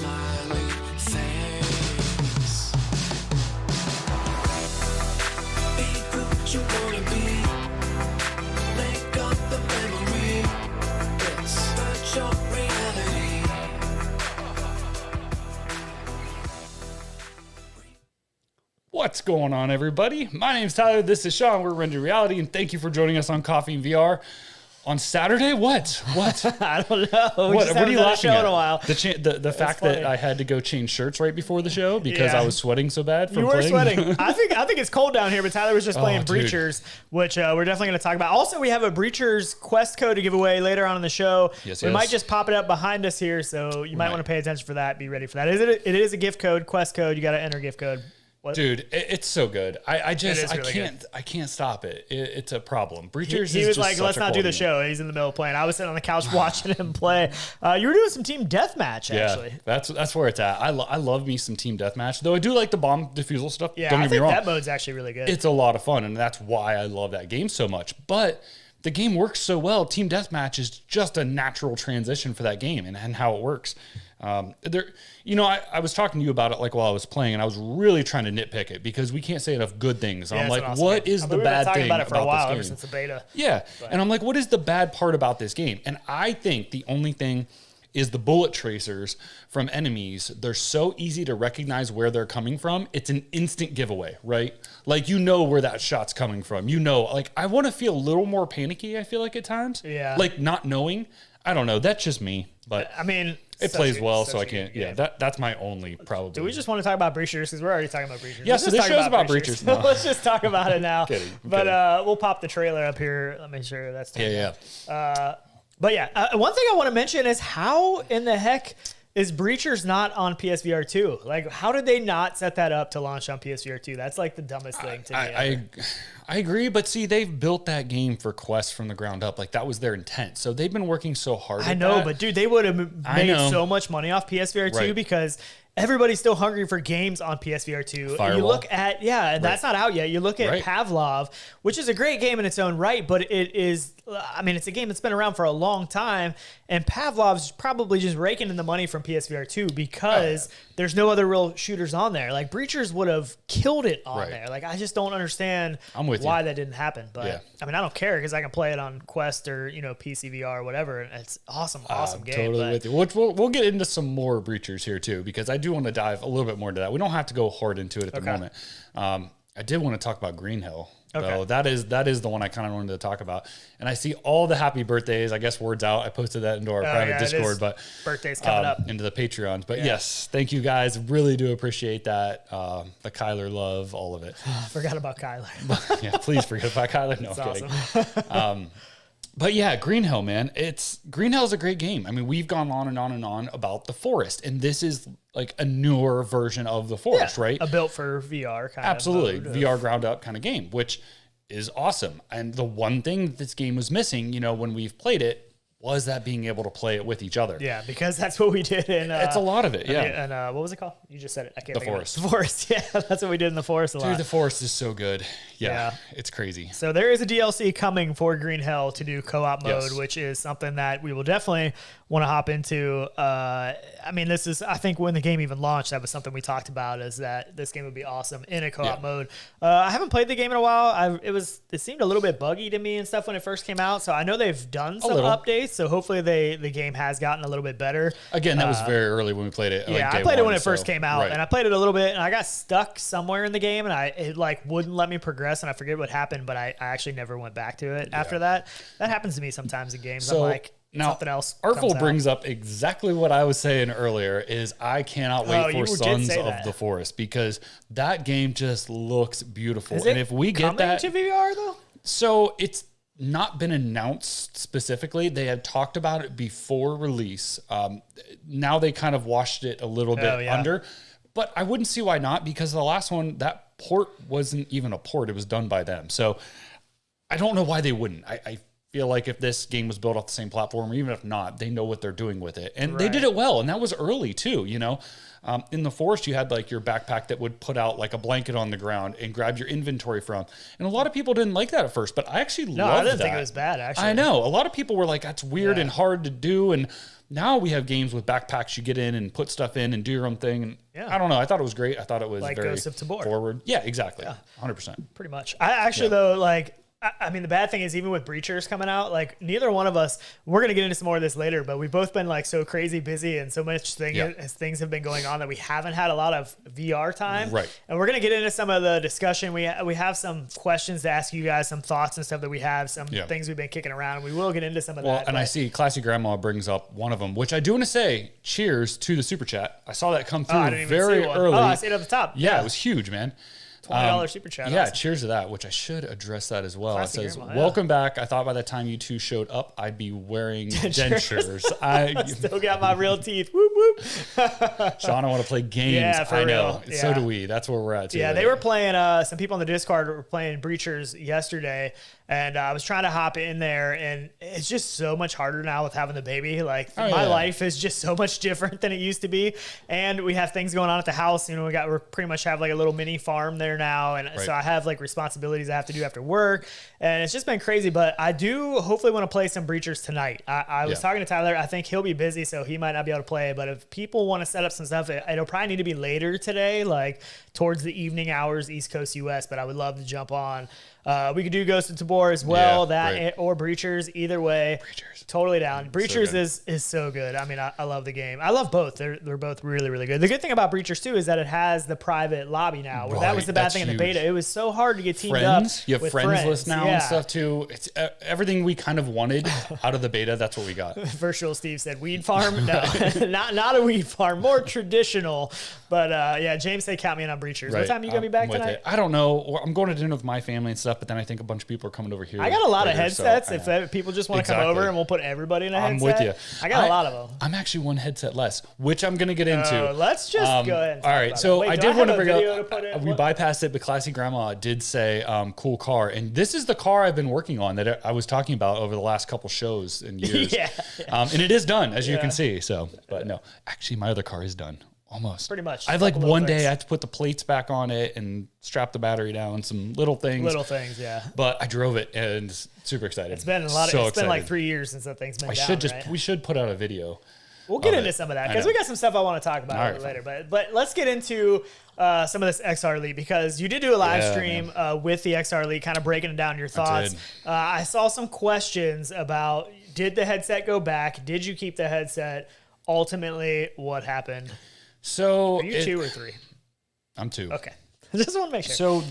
smiling face. Be who you wanna be. Make up the memory. It's virtual reality. What's going on, everybody? My name's Tyler. This is Sean. We're Rendered Reality, and thank you for joining us on Coffee and VR on Saturday. What? I don't know. What are you laughing at? In a while. The fact that I had to go change shirts right before the show because I was sweating so bad from playing. You were sweating. I think it's cold down here, but Tyler was just playing Breachers, which we're definitely going to talk about. Also, we have a Breachers quest code to give away later on in the show. We might just pop it up behind us here, so you might want to pay attention for that. Be ready for that. It is a gift code, quest code. You got to enter gift code. What? Dude, it's so good. I really can't stop it. It's a problem. Breachers he was like, let's not do the show. He's in the middle of playing. I was sitting on the couch watching him play. You were doing some team deathmatch, actually. Yeah, that's where it's at. I love me some team deathmatch, though I do like the bomb defusal stuff. Yeah, Don't get me wrong. That mode's actually really good. It's a lot of fun, and that's why I love that game so much. But the game works so well. Team deathmatch is just a natural transition for that game and how it works. I was talking to you about it like while I was playing, and I was really trying to nitpick it because we can't say enough good things. And I'm like, awesome what is the bad thing about it for a while, this game? ever since the beta. Yeah, and I'm like, what is the bad part about this game? And I think the only thing is the bullet tracers from enemies. They're so easy to recognize where they're coming from. It's an instant giveaway, right? Like, you know where that shot's coming from. You know, like, I want to feel a little more panicky, I feel like, at times. Yeah. Like, not knowing. I don't know. That's just me. But I mean, it plays well, so I can't. Yeah, that's my only probably. Do we just want to talk about Breachers? Because we're already talking about Breachers. Yeah, so this show's about Breachers. No. Let's just talk about it now. Kidding. But we'll pop the trailer up here. Let me make sure that's But yeah, one thing I want to mention is how in the heck is Breachers not on PSVR 2? Like, how did they not set that up to launch on PSVR 2? That's like the dumbest thing to me. I agree, but see, they've built that game for Quest from the ground up. Like, that was their intent. So they've been working so hard. I know, but dude, they would have made so much money off PSVR 2 because everybody's still hungry for games on PSVR 2. Firewall. You look at, and that's not out yet. You look at Pavlov, which is a great game in its own right, but it is, I mean, it's a game that's been around for a long time, and Pavlov's probably just raking in the money from PSVR 2 because there's no other real shooters on there. Like, Breachers would have killed it on there. Like, I just don't understand why that didn't happen. But, I mean, I don't care because I can play it on Quest or, PC VR or whatever, and it's awesome game. Totally with you. We'll get into some more Breachers here, too, because I do want to dive a little bit more into that. We don't have to go hard into it at the moment. I did want to talk about Green Hill. So that is the one I kind of wanted to talk about. And I see all the happy birthdays. I guess word's out. I posted that into our private Discord, but birthdays coming up into the Patreons. But yes, thank you guys. Really do appreciate that. The Kyler love, all of it. Forgot about Kyler. Please forget about Kyler. No, I'm kidding. Awesome. But yeah, Green Hill, man. Green Hill is a great game. I mean, we've gone on and on and on about the Forest, and this is like a newer version of the Forest, right? A built for VR kind Absolutely. of mode. VR ground up kind of game, which is awesome. And the one thing that this game was missing, when we've played it, was that being able to play it with each other. Yeah, because that's what we did in... it's a lot of it, And what was it called? You just said it. I can't think Forest. Of it. The Forest, yeah. That's what we did in the Forest a lot. Dude, the Forest is so good. Yeah, it's crazy. So there is a DLC coming for Green Hill to do co-op mode, which is something that we will definitely want to hop into. I mean, this is, I think when the game even launched, that was something we talked about, is that this game would be awesome in a co-op mode. I haven't played the game in a while. It seemed a little bit buggy to me and stuff when it first came out. So I know they've done some updates. So hopefully the game has gotten a little bit better. Again, that was very early when we played it. Yeah, I played it when it first came out, and I played it a little bit, and I got stuck somewhere in the game, and it like wouldn't let me progress, and I forget what happened, but I actually never went back to it after that. That happens to me sometimes in games. I'm like, now, something else. Artful brings up exactly what I was saying earlier. Is I cannot wait for Sons of the Forest, because that game just looks beautiful. And if we get that to VR though, so it's not been announced specifically. They had talked about it before release. Now they kind of washed it a little bit under, but I wouldn't see why not, because the last one, that port wasn't even a port. It was done by them. So I don't know why they wouldn't. I feel like if this game was built off the same platform, or even if not, they know what they're doing with it. And they did it well. And that was early too, you know. In the Forest, you had like your backpack that would put out like a blanket on the ground and grab your inventory from. And a lot of people didn't like that at first, but I actually loved that. I didn't think it was bad, actually. I know. A lot of people were like, that's weird and hard to do. And now we have games with backpacks you get in and put stuff in and do your own thing. And I don't know. I thought it was great. I thought it was like very Ghost of Tabor. forward. Yeah, exactly. 100%. Pretty much. I actually, though, like, I mean, the bad thing is even with Breachers coming out, like neither one of us, we're going to get into some more of this later, but we've both been like so crazy busy and so much things have been going on that we haven't had a lot of VR time. Right. And we're going to get into some of the discussion. We have some questions to ask you guys, some thoughts and stuff that we have, some things we've been kicking around. We will get into some of that. Well, and I see Classy Grandma brings up one of them, which I do want to say, cheers to the super chat. I saw that come through very early. Oh, I see it at the top. Yeah, it was huge, man. $20 super chat. Yeah, awesome. cheers to that, which I should address that as well. Classic It says, grandma, welcome back. I thought by the time you two showed up, I'd be wearing dentures. I still got my real teeth. Whoop, whoop. Sean, I want to play games. Yeah, for I know. real. So do we. That's where we're at too. Yeah, they were playing, some people on the Discord were playing Breachers yesterday, and I was trying to hop in there, and it's just so much harder now with having the baby. Like, my life is just so much different than it used to be, and we have things going on at the house. You know, we're pretty much have like a little mini farm there now, and so I have like responsibilities I have to do after work, and it's just been crazy. But I do hopefully want to play some Breachers tonight. I was talking to Tyler. I think he'll be busy, so he might not be able to play. But if people want to set up some stuff, it'll probably need to be later today, like towards the evening hours, East Coast US. But I would love to jump on. We could do Ghost of Tabor as well, or Breachers. Either way, totally down. Breachers is so good. I mean, I love the game. I love both. They're both really, really good. The good thing about Breachers too is that it has the private lobby now. Where that was the bad thing in the beta. It was so hard to get teamed up. You have friends list now and stuff too. It's everything we kind of wanted out of the beta. That's what we got. Virtual Steve said weed farm. No, not a weed farm. More traditional. But yeah, James said count me in on Breachers. What time are you gonna be back tonight? I don't know. I'm going to dinner with my family and stuff. But then I think a bunch of people are coming over here. I got a lot of headsets. If people just want to come over and we'll put everybody in a headset. I'm with you. I got a lot of them. I'm actually one headset less, which I'm going to get into. Let's just go ahead. All right. So I did want to bring up, we bypassed it, but Classy Grandma did say cool car. And this is the car I've been working on that I was talking about over the last couple shows and years. And it is done, as you can see. So, but no, actually my other car is done. Almost. Pretty much. I have like one day I had to put the plates back on it and strap the battery down, some little things. Yeah. But I drove it and super excited. It's been it's been like 3 years since that thing's been down. We should put out a video. We'll get into some of that because we got some stuff I want to talk about later. But let's get into some of this XR Elite because you did do a live stream with the XR Elite, kind of breaking down your thoughts. I saw some questions about, did the headset go back? Did you keep the headset? Ultimately, what happened? So are you 2 or 3? I'm 2. Okay. Just want to make sure. So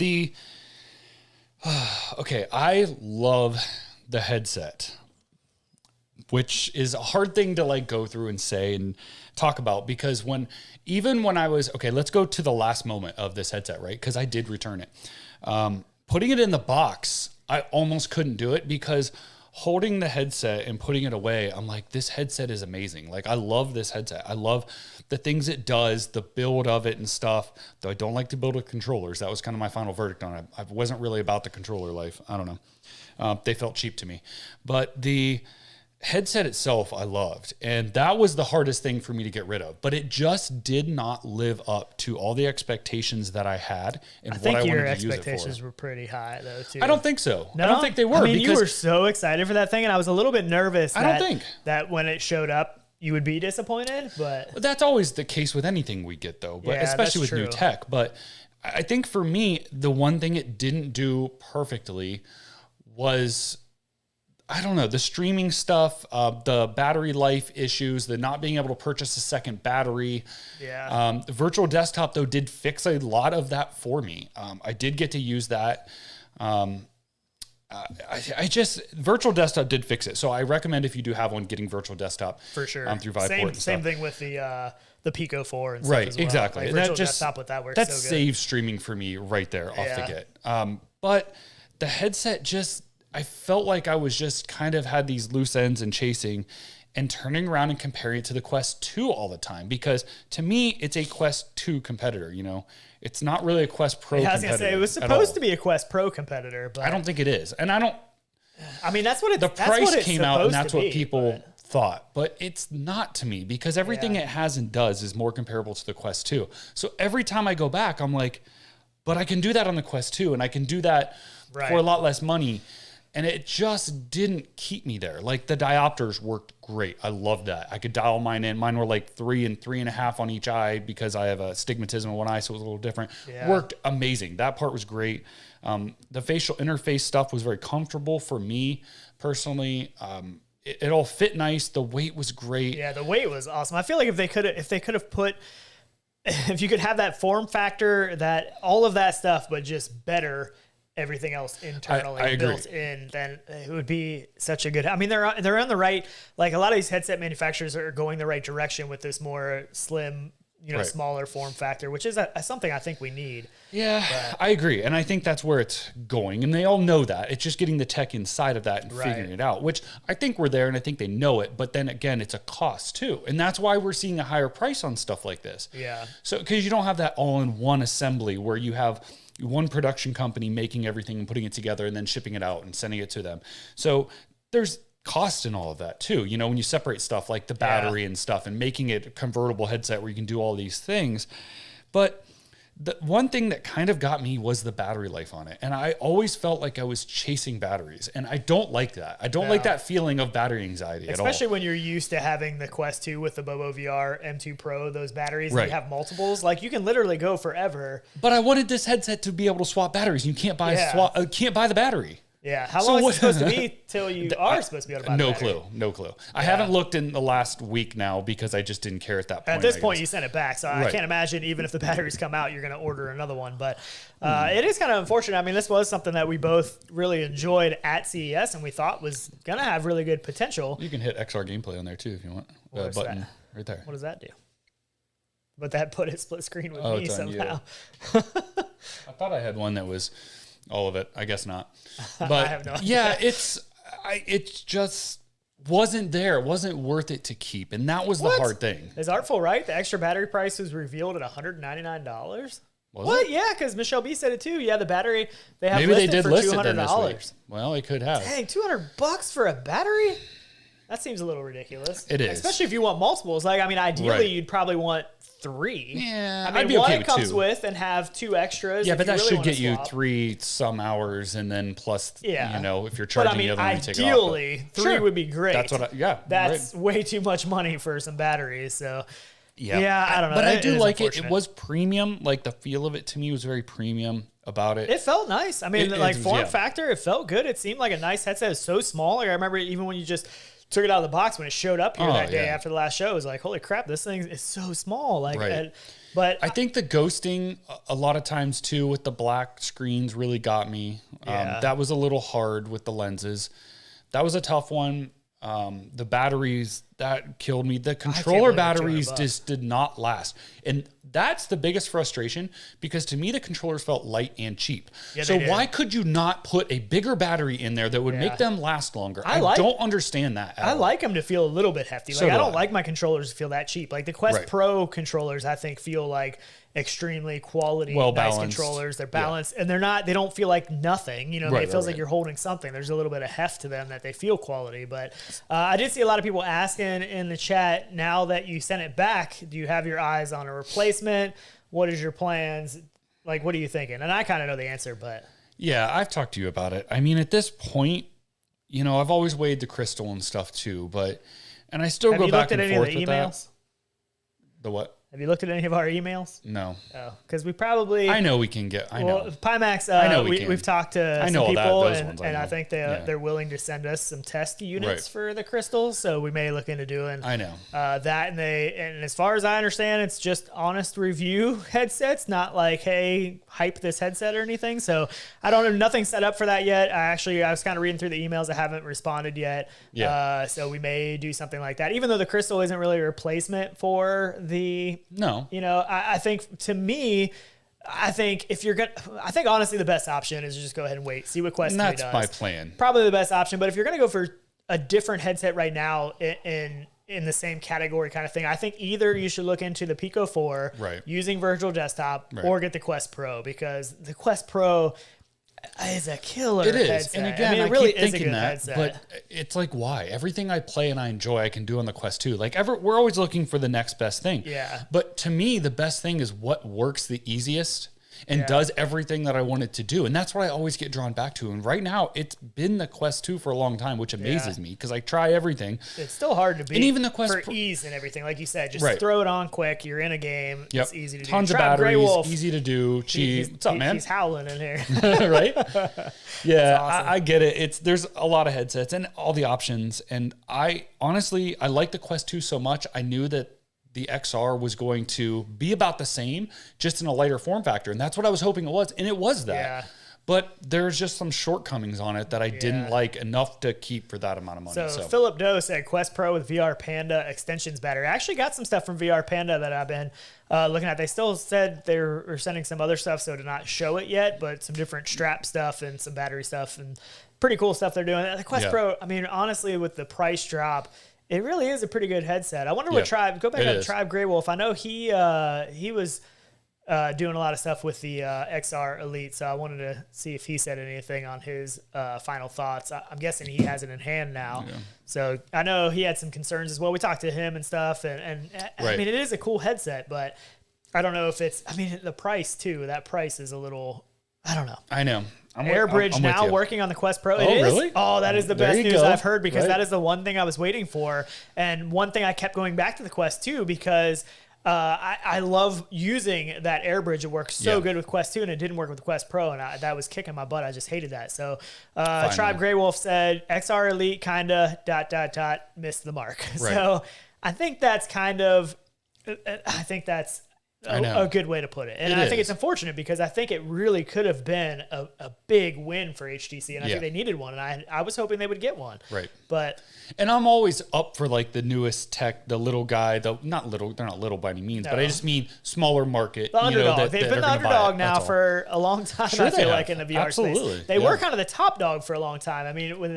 I love the headset, which is a hard thing to like go through and say and talk about because when I was, let's go to the last moment of this headset, right? Because I did return it. Putting it in the box, I almost couldn't do it because holding the headset and putting it away, I'm like, this headset is amazing. Like, I love this headset. I love the things it does, the build of it and stuff, though I don't like to build with controllers. That was kind of my final verdict on it. I wasn't really about the controller life. I don't know. They felt cheap to me. But the headset itself, I loved. And that was the hardest thing for me to get rid of. But it just did not live up to all the expectations that I had and what I wanted to use it for. I think your expectations were pretty high, though, too. I don't think so. No? I don't think they were. I mean, you were so excited for that thing, and I was a little bit nervous that when it showed up, you would be disappointed, but that's always the case with anything we get, though, but especially with new tech. But I think for me, the one thing it didn't do perfectly was, I don't know, the streaming stuff, the battery life issues, the not being able to purchase a second battery. The virtual desktop, though, did fix a lot of that for me. I did get to use that. Virtual desktop did fix it. So I recommend if you do have one, getting virtual desktop for sure. Through Viveport. Same thing with the Pico 4 and stuff as well. Exactly. Like virtual desktop with that works that so good. saves streaming for me right there off the get. But the headset I felt like I was just kind of had these loose ends and chasing and turning around and comparing it to the Quest 2 all the time because to me, it's a Quest 2 competitor, you know? It's not really a Quest Pro competitor. I was going to say, it was supposed to be a Quest Pro competitor, but I don't think it is. And I don't I mean, that's what it. The that's what price it's came out, and supposed that's to what be, people but- thought, but it's not to me because everything Yeah. it has and does is more comparable to the Quest 2. So every time I go back, I'm like, but I can do that on the Quest 2, and I can do that Right. for a lot less money. And it just didn't keep me there. Like the diopters worked great. I loved that. I could dial mine in. Mine were like 3 and 3.5 on each eye because I have a stigmatism in one eye, so it was a little different. Yeah. Worked amazing. That part was great. The facial interface stuff was very comfortable for me personally. It all fit nice. The weight was great. Yeah, the weight was awesome. I feel like if they could have put, if you could have that form factor, that all of that stuff, but just better everything else internally I agree. built in, then it would be such a good. I mean, they're on the right. Like a lot of these headset manufacturers are going the right direction with this more slim, Right. smaller form factor, which is something I think we need. Yeah, I agree. And I think that's where it's going. And they all know that. It's just getting the tech inside of that and Right. figuring it out, which I think we're there and I think they know it. But then again, it's a cost too. And that's why we're seeing a higher price on stuff like this. Yeah. So, because you don't have that all in one assembly where you have one production company making everything and putting it together and then shipping it out and sending it to them. So there's cost in all of that too. You know, when you separate stuff like the battery and stuff and making it a convertible headset where you can do all these things. But the one thing that kind of got me was the battery life on it. And I always felt like I was chasing batteries. And I don't like that. I don't like that feeling of battery anxiety at all. Especially when you're used to having the Quest 2 with the Bobo VR M2 Pro, those batteries, Right. and you have multiples. Like you can literally go forever. But I wanted this headset to be able to swap batteries. You can't buy can't buy the battery. Yeah. How So long what- is it supposed to be till you are supposed to be able to buy the No battery? clue. No clue. I haven't looked in the last week now because I just didn't care at that point. At this I point, guess. you sent it back, so I Right. can't imagine even if the batteries come out, you're going to order another one. But Hmm. it is kind of unfortunate. I mean, this was something that we both really enjoyed at CES, and we thought was going to have really good potential. You can hit XR gameplay on there too if you want. Where's Button that? right there. What does that do? But that put it split screen with Oh, me it's on you. somehow. I thought I had one that was all of it. I guess not. But have no idea. yeah, it just wasn't there. It wasn't worth it to keep, and that was the What? hard thing. Is Artful right? The extra battery price was revealed at $199. Was What? it? Yeah, because Michelle B said it too. Yeah, the battery they have Maybe they listed did for list it $200. then this week. Well, it could have. Dang, $200 for a battery? That seems a little ridiculous. It is. Especially if you want multiples. Like, I mean, ideally, Right. you'd probably want 3. Yeah, I mean, I'd be one okay it with comes 2. with and have 2 extras. Yeah, if but you that really should wanna get you swap. 3 some hours, and then plus, Yeah. you know, if you're But charging I mean, the other one, you take it off. ideally, 3 Sure. would be great. That's what. That's way too much money for some batteries. So, Yeah. yeah, I don't know. But I It do is like it. It unfortunate. was premium. Like the feel of it to me was very premium about it. It felt nice. I mean, It- like it- form yeah. factor, it felt good. It seemed like a nice headset. It was so small. Like I remember even when you just took it out of the box when it showed up here Oh, that day yeah. after the last show, it was like, holy crap, this thing is so small. Like, Right. but I think the ghosting a lot of times too with the black screens really got me. Yeah. That was a little hard with the lenses. That was a tough one. The batteries that killed me. The controller believe it's batteries $200. just did not last, and that's the biggest frustration because to me the controllers felt light and cheap. Yeah, so they did. why could you not put a bigger battery in there that would Yeah. make them last longer? I I don't understand that. At I all. like them to feel a little bit hefty. Like So I do don't I. like my controllers to feel that cheap. Like the Quest Right. Pro controllers, I think feel like extremely quality, Well nice balanced. controllers. They're Yeah. balanced and they don't feel like nothing. You know, Right, it feels right, like right. you're holding something. There's a little bit of heft to them that they feel quality. But I did see a lot of people asking in the chat, now that you sent it back, do you have your eyes on a replacement? What is your plans? Like, what are you thinking? And I kind of know the answer, but Yeah, I've talked to you about it. I mean, at this point, you know, I've always weighed the crystal and stuff too, and I still have go you back looked at and any of forth the with that. emails? The what? Have you looked at any of our emails? No. Oh, because we probably. I know we can get. I know. Well, Pimax, I know we can. we've talked to I some know all that- people, those and, ones and I know. think Yeah. they're willing to send us some test units Right. for the crystals. So we may look into doing I know. that. And as far as I understand, it's just honest review headsets, not like, hey, hype this headset or anything. So I don't have nothing set up for that yet. I was kind of reading through the emails. I haven't responded yet. Yeah. So we may do something like that, even though the crystal isn't really a replacement for the. No. You know, I think to me, I think honestly the best option is to just go ahead and wait, see what Quest And 3 that's does. my plan. Probably the best option, but if you're going to go for a different headset right now in the same category kind of thing, I think either you should look into the Pico 4 Right. using virtual desktop Right. or get the Quest Pro, because the Quest Pro, is a killer It is. headset. And again, I mean, I it really keep is a thinking good that, headset. but it's like, why? Everything I play and I enjoy, I can do on the Quest 2. Like, we're always looking for the next best thing. Yeah. But to me, the best thing is what works the easiest and does everything that I want it to do. And that's what I always get drawn back to. And right now, it's been the Quest 2 for a long time, which amazes me because I try everything. It's still hard to beat. And even the Quest for ease and everything. Like you said, just Right. throw it on quick. You're in a game. Yep. It's easy to do. Tons of Try Grey batteries, Wolf. easy to do, cheap. What's up, man? He's howling in here. Right? Yeah, awesome. I get it. There's a lot of headsets and all the options. And I honestly, I like the Quest 2 so much. I knew that the XR was going to be about the same, just in a lighter form factor. And that's what I was hoping it was. And it was that. Yeah. But there's just some shortcomings on it that I didn't like enough to keep for that amount of money. So Philip Doe said Quest Pro with VR Panda extensions battery. I actually got some stuff from VR Panda that I've been looking at. They still said they were sending some other stuff, so to not show it yet, but some different strap stuff and some battery stuff and pretty cool stuff they're doing. The Quest Pro, I mean, honestly, with the price drop, it really is a pretty good headset. I wonder what Tribe, go back to Tribe Grey Wolf. I know he was doing a lot of stuff with the XR Elite, so I wanted to see if he said anything on his final thoughts. I'm guessing he has it in hand now. Yeah. So I know he had some concerns as well. We talked to him and stuff, and I mean, it is a cool headset, but I don't know if it's, I mean, the price too, that price is a little, I don't know. I know. AirBridge now working on the Quest Pro. Oh, really? Oh, that is the best news I've heard because that is the one thing I was waiting for. And one thing I kept going back to the Quest 2 because I love using that AirBridge. It works so good with Quest 2 and it didn't work with the Quest Pro. And that was kicking my butt. I just hated that. So Tribe Grey Wolf said XR Elite kind of ... missed the mark. Right. So I think that's kind of, I think that's a good way to put it. And I think it's unfortunate because I think it really could have been a big win for HTC. And I think they needed one. And I was hoping they would get one. Right. And I'm always up for like the newest tech, the little guy, they're not little by any means, but I just mean smaller market. The underdog. They've been the underdog now for a long time, I feel like, in the VR space. They were kind of the top dog for a long time. I mean, when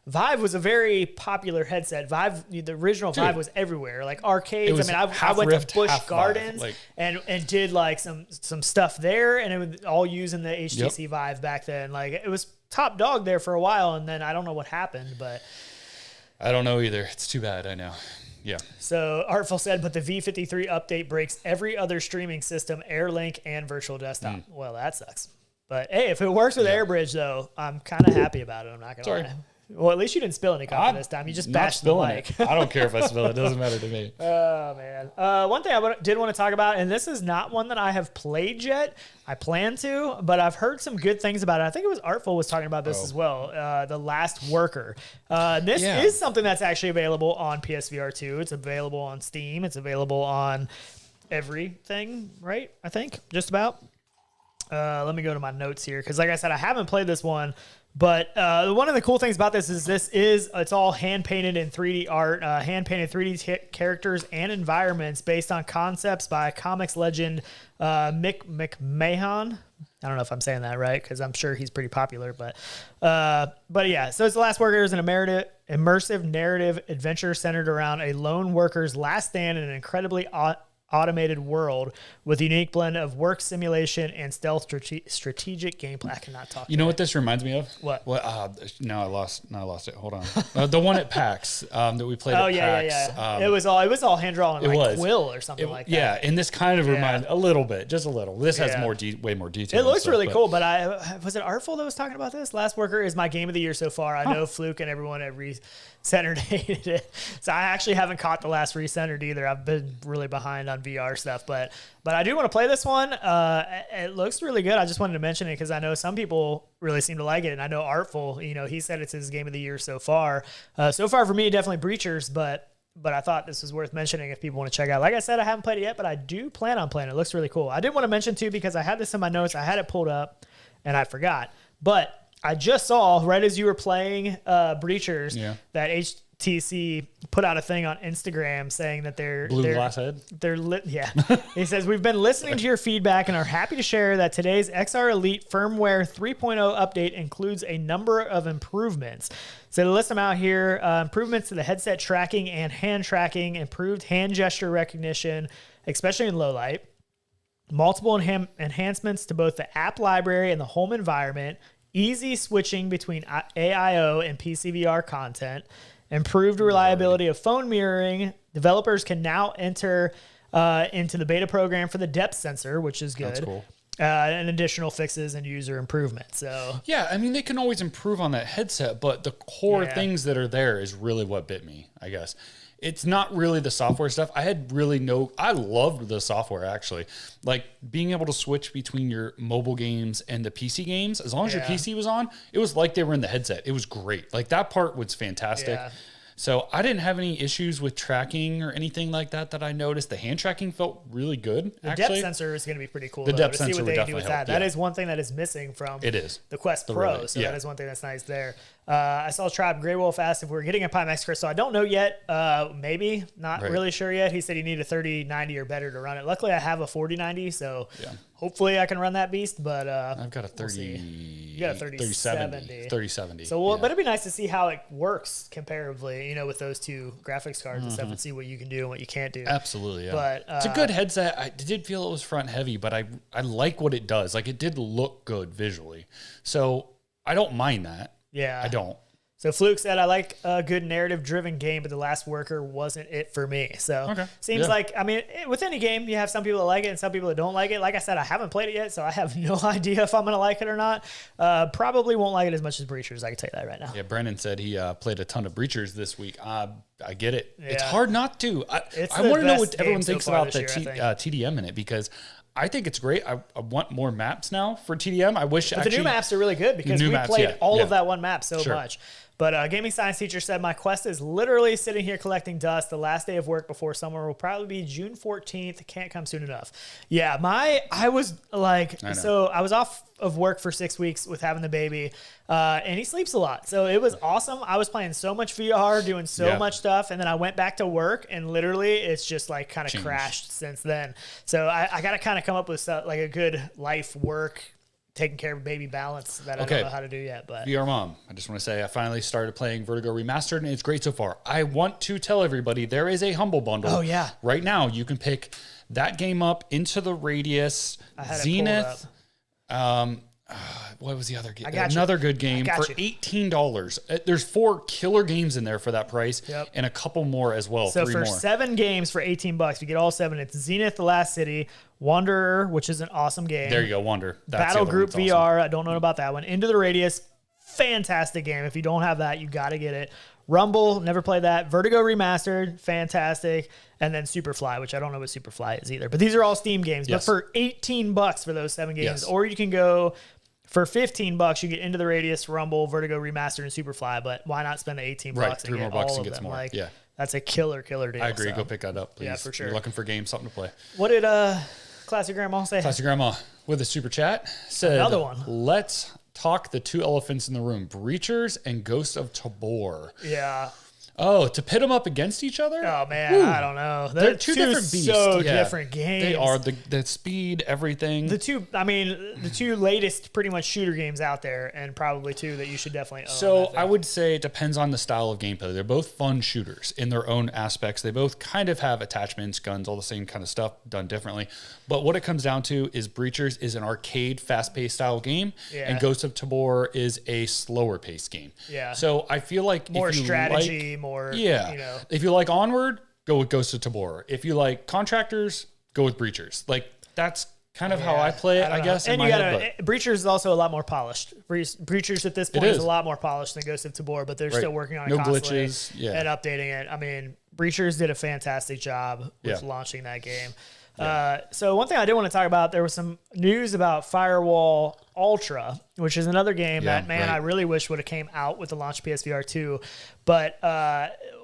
Vive was a very popular headset. Vive, the original Vive was everywhere, like arcades. I mean, I went to Busch Gardens and did like some stuff there, and it was all using the HTC Vive back then. Like it was top dog there for a while, and then I don't know what happened, but I don't know either. It's too bad. I know. Yeah. So Artful said, but the V53 update breaks every other streaming system, AirLink and Virtual Desktop. Well, that sucks. But hey, if it works with AirBridge, though, I'm kind of happy about it. I'm not gonna lie. Well, at least you didn't spill any coffee this time. You just bashed the mic. I don't care if I spill it. It doesn't matter to me. Oh, man. One thing I did want to talk about, and this is not one that I have played yet. I plan to, but I've heard some good things about it. I think it was Artful was talking about this as well. The Last Worker. This is something that's actually available on PSVR 2. It's available on Steam. It's available on everything, right? I think, just about. Let me go to my notes here, because like I said, I haven't played this one. But one of the cool things about this is it's all hand-painted in 3D art, hand-painted 3D characters and environments based on concepts by comics legend Mick McMahon. I don't know if I'm saying that right, because I'm sure he's pretty popular. But yeah, so it's The Last Worker is an immersive narrative adventure centered around a lone worker's last stand in an incredibly automated world with a unique blend of work simulation and stealth strategic gameplay. I cannot talk. You know what this reminds me of? What? No, I lost it. Hold on. The one at PAX that we played at PAX. Yeah. It was all hand drawn on like quill or something like that. Yeah, and this kind of reminds a little bit, just a little. This has way more detail. It looks really cool, but was it Artful that was talking about this? Last Worker is my game of the year so far. I know Fluke and everyone at Recentered hated it. So I actually haven't caught the last Recentered either. I've been really behind on VR stuff, but I do want to play this one. It looks really good. I just wanted to mention it because I know some people really seem to like it, and I know Artful, he said it's his game of the year so far. So far for me, definitely Breachers, but I thought this was worth mentioning if people want to check out. Like I said, I haven't played it yet, but I do plan on playing it. It looks really cool. I did want to mention too, because I had this in my notes. I had it pulled up and I forgot, but I just saw right as you were playing Breachers that HTC put out a thing on Instagram saying that they're glass head. He says, we've been listening to your feedback and are happy to share that today's XR Elite firmware 3.0 update includes a number of improvements. So to list them out here, improvements to the headset tracking and hand tracking, improved hand gesture recognition, especially in low light, multiple enhancements to both the app library and the home environment, easy switching between AIO and PCVR content, improved reliability of phone mirroring. Developers can now enter into the beta program for the depth sensor, which is good. That's cool. And additional fixes and user improvement. So yeah, I mean, they can always improve on that headset, but the core things that are there is really what bit me, I guess. It's not really the software stuff. I loved the software, actually. Like, being able to switch between your mobile games and the PC games, as long as your PC was on, it was like they were in the headset. It was great. Like, that part was fantastic. Yeah. So I didn't have any issues with tracking or anything like that I noticed. The hand tracking felt really good, the actually. depth sensor is going to be pretty cool. The depth sensor to see what would they can do with definitely help, that. That yeah. is one thing that is missing from the Quest Pro. Relay, So that is one thing that's nice there. I saw Tribe Grey Wolf asked if we're getting a Pimax crystal. I don't know yet. Maybe. Not really sure yet. He said he needed a 3090 or better to run it. Luckily, I have a 4090, so hopefully I can run that beast. But I've got a 30. You got a 3070. 3070. So, but it'd be nice to see how it works comparatively, with those two graphics cards and stuff, and see what you can do and what you can't do. Absolutely, yeah. But it's a good headset. I did feel it was front heavy, but I like what it does. Like, it did look good visually. So I don't mind that. Yeah. I don't. So Fluke said, I like a good narrative-driven game, but The Last Worker wasn't it for me. So seems like, I mean, with any game, you have some people that like it and some people that don't like it. Like I said, I haven't played it yet, so I have no idea if I'm going to like it or not. Probably won't like it as much as Breachers, I can tell you that right now. Yeah, Brandon said he played a ton of Breachers this week. I get it. Yeah. It's hard not to. I want to know what everyone thinks about the TDM in it, because I think it's great. I want more maps now for TDM. I wish the new maps are really good because we played all of that one map so much. But gaming science teacher said, my Quest is literally sitting here collecting dust. The last day of work before summer will probably be June 14th. Can't come soon enough. Yeah, I was like, so I was off of work for 6 weeks with having the baby, and he sleeps a lot. So it was awesome. I was playing so much VR, doing so much stuff, and then I went back to work, and literally it's just like kind of crashed since then. So I got to kind of come up with stuff, like a good life work, taking care of baby balance that I don't know how to do yet. But VR Mom, I just want to say I finally started playing Vertigo Remastered, and it's great so far. I want to tell everybody there is a Humble Bundle. Oh, yeah. Right now, you can pick that game up, Into the Radius, Zenith. What was the other game? Another good game for $18. There's 4 killer games in there for that price, and a couple more as well. So 3 for more. 7 games for $18, you get all 7. It's Zenith: The Last City, Wanderer, which is an awesome game. There you go, Wander. Battle Group VR. Awesome. I don't know about that one. Into the Radius, fantastic game. If you don't have that, you got to get it. Rumble, never played that. Vertigo Remastered, fantastic. And then Superfly, which I don't know what Superfly is either. But these are all Steam games. But for $18 for those 7 games, or you can go for $15, you get Into the Radius, Rumble, Vertigo Remastered, and Superfly. But why not spend the $18 and get more all and of get them? more. Like, that's a killer deal. I agree. Go pick that up, please. Yeah, for sure. You're looking for games, something to play. What did Classic Grandma say? Classic Grandma with a super chat said, another one. Let's talk the 2 elephants in the room, Breachers and Ghost of Tabor. Yeah. Oh, to pit them up against each other? Oh, man, I don't know. They're two different beasts. So different games. They are. The speed, everything. The two latest pretty much shooter games out there, and probably 2 that you should definitely own. So I would say it depends on the style of gameplay. They're both fun shooters in their own aspects. They both kind of have attachments, guns, all the same kind of stuff done differently. But what it comes down to is Breachers is an arcade, fast-paced style game, and Ghost of Tabor is a slower-paced game. Yeah. So I feel like more strategy, if you like Onward, go with Ghost of Tabor. If you like Contractors, go with Breachers. Like, that's kind of how I play it, I guess. And Breachers is also a lot more polished. Breachers at this point is a lot more polished than Ghost of Tabor, but they're still working on it constantly glitches, and updating it. I mean, Breachers did a fantastic job with launching that game. So one thing I did want to talk about, there was some news about Firewall Ultra, which is another game that, I really wish would have came out with the launch of PSVR 2. But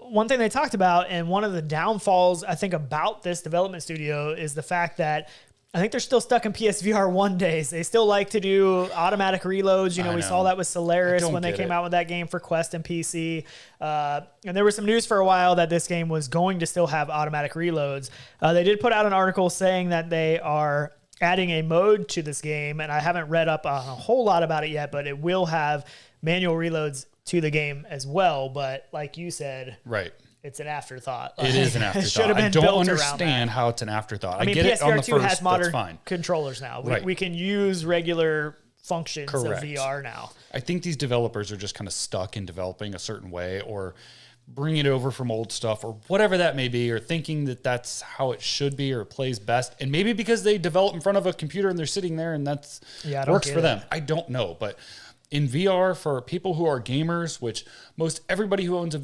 one thing they talked about, and one of the downfalls, I think, about this development studio is the fact that I think they're still stuck in PSVR 1 days. They still like to do automatic reloads. We saw that with Solaris when they came out with that game for Quest and PC. And there was some news for a while that this game was going to still have automatic reloads. They did put out an article saying that they are adding a mode to this game, and I haven't read up on a whole lot about it yet, but it will have manual reloads to the game as well. But like you said, it's an afterthought. It is an It afterthought. should have been I don't built around understand that. how it's an afterthought. I mean, get it on PSVR the 2 first, has that's modern fine. controllers now. Right. We can use regular functions Correct. of VR now. I think these developers are just kind of stuck in developing a certain way, or bringing it over from old stuff, or whatever that may be, or thinking that that's how it should be or it plays best. And maybe because they develop in front of a computer and they're sitting there and that's works for them. I don't know. But in VR, for people who are gamers, which most everybody who owns a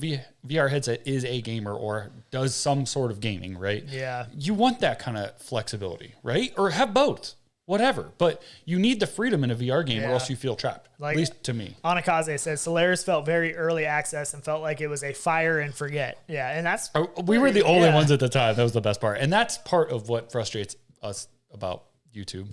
VR headset is a gamer or does some sort of gaming, right? Yeah. You want that kind of flexibility, right? Or have both. Whatever, but you need the freedom in a VR game, or else you feel trapped. Like, at least to me. Anakaze says Solaris felt very early access and felt like it was a fire and forget. Yeah, and that's We were the only ones at the time. That was the best part, and that's part of what frustrates us about YouTube.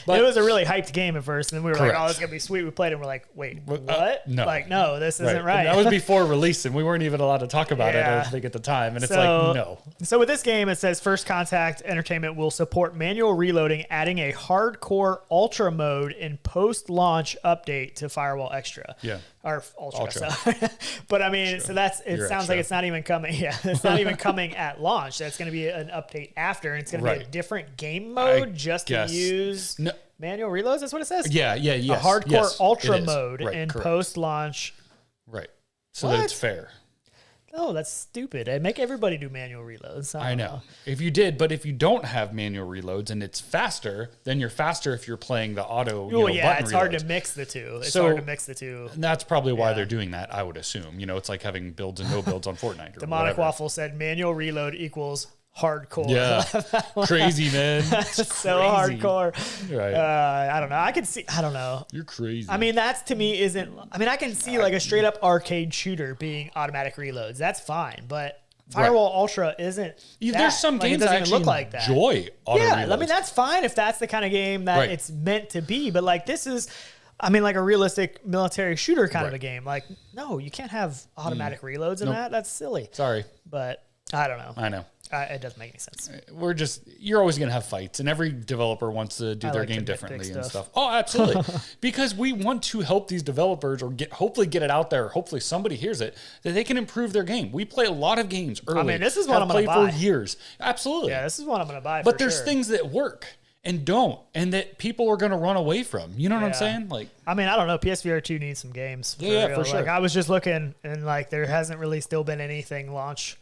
But it was a really hyped game at first, and then we were Correct. like, "Oh, this is gonna be sweet." We played, it and we're like, "Wait, what? no. Like, no, this isn't right." And that was before release, and we weren't even allowed to talk about it. I Yeah. don't think at the time, and it's So- like no. So with this game, it says First Contact Entertainment will support manual reloading, adding a hardcore ultra mode in post-launch update to Firewall Extra. Yeah. Or ultra. Ultra. So. But I mean, so it You're sounds extra. like it's not even coming. Yeah, it's not even coming at launch. That's going to be an update after, and it's going to be a Right. different game mode just guess. to use No. manual reloads. That's what it says. Yeah, A yes, hardcore yes, ultra it is. mode Right, in correct. post-launch. Right, so that it's What? fair. Oh, that's stupid. I make everybody do manual reloads. I know. If you did, but if you don't have manual reloads and it's faster, then you're faster if you're playing the auto. Oh yeah, button it's hard reloads. to mix the two. It's So- hard to mix the two. And that's probably why Yeah. they're doing that, I would assume. It's like having builds and no builds on Fortnite or Demonic whatever. Waffle said manual reload equals hardcore. Yeah. Crazy, man. It's So crazy. hardcore. Right. I don't know. I don't know. You're crazy. I mean, that's to me isn't. I mean, I can see like a straight up arcade shooter being automatic reloads. That's fine, but Firewall Ultra isn't. There's some Like, games it that doesn't even actually look like that. enjoy auto Yeah, reloads. I mean that's fine if that's the kind of game that Right. it's meant to be. But like this is, I mean, like a realistic military shooter kind of Right. a game. Like no, you can't have automatic reloads in Nope. that. That's silly. Sorry. But I don't know. I know. It doesn't make any sense. You're always going to have fights, and every developer wants to do I their like to game nitpick differently and stuff. stuff. Oh, absolutely. Because we want to help these developers, or hopefully get it out there. Hopefully somebody hears it, that they can improve their game. We play a lot of games early. mean, this is what have I'm gonna played buy. for years. Absolutely. Yeah, this is what I'm going to buy. But for there's sure. things that work and don't, and that people are going to run away from. You know what I'm Yeah. saying? Like, I mean, I don't know. PSVR 2 needs some games. Yeah, real. for sure. Like, I was just looking, and like there hasn't really still been anything launch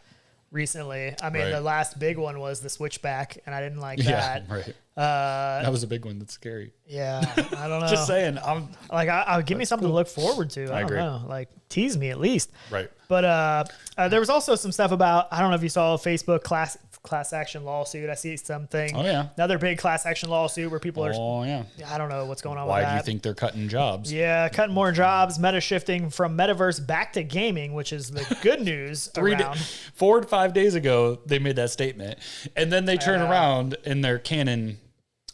recently. I mean, Right. the last big one was the Switchback, and I didn't like yeah, that. right. Uh, That was a big one. That's scary. yeah, I don't know. Just saying. Like, I give me something to look forward to. I don't agree. know. Like, tease me at least. Right. But there was also some stuff about, I don't know if you saw a Facebook class action lawsuit. I see something. Oh, yeah. Another big class action lawsuit where people are, Oh, yeah. I don't know what's going on Why with do that. you think they're cutting jobs? Yeah, cutting more jobs, meta shifting from metaverse back to gaming, which is the good news around. 4 to 5 days ago, they made that statement, and then they turn know. around in their canon.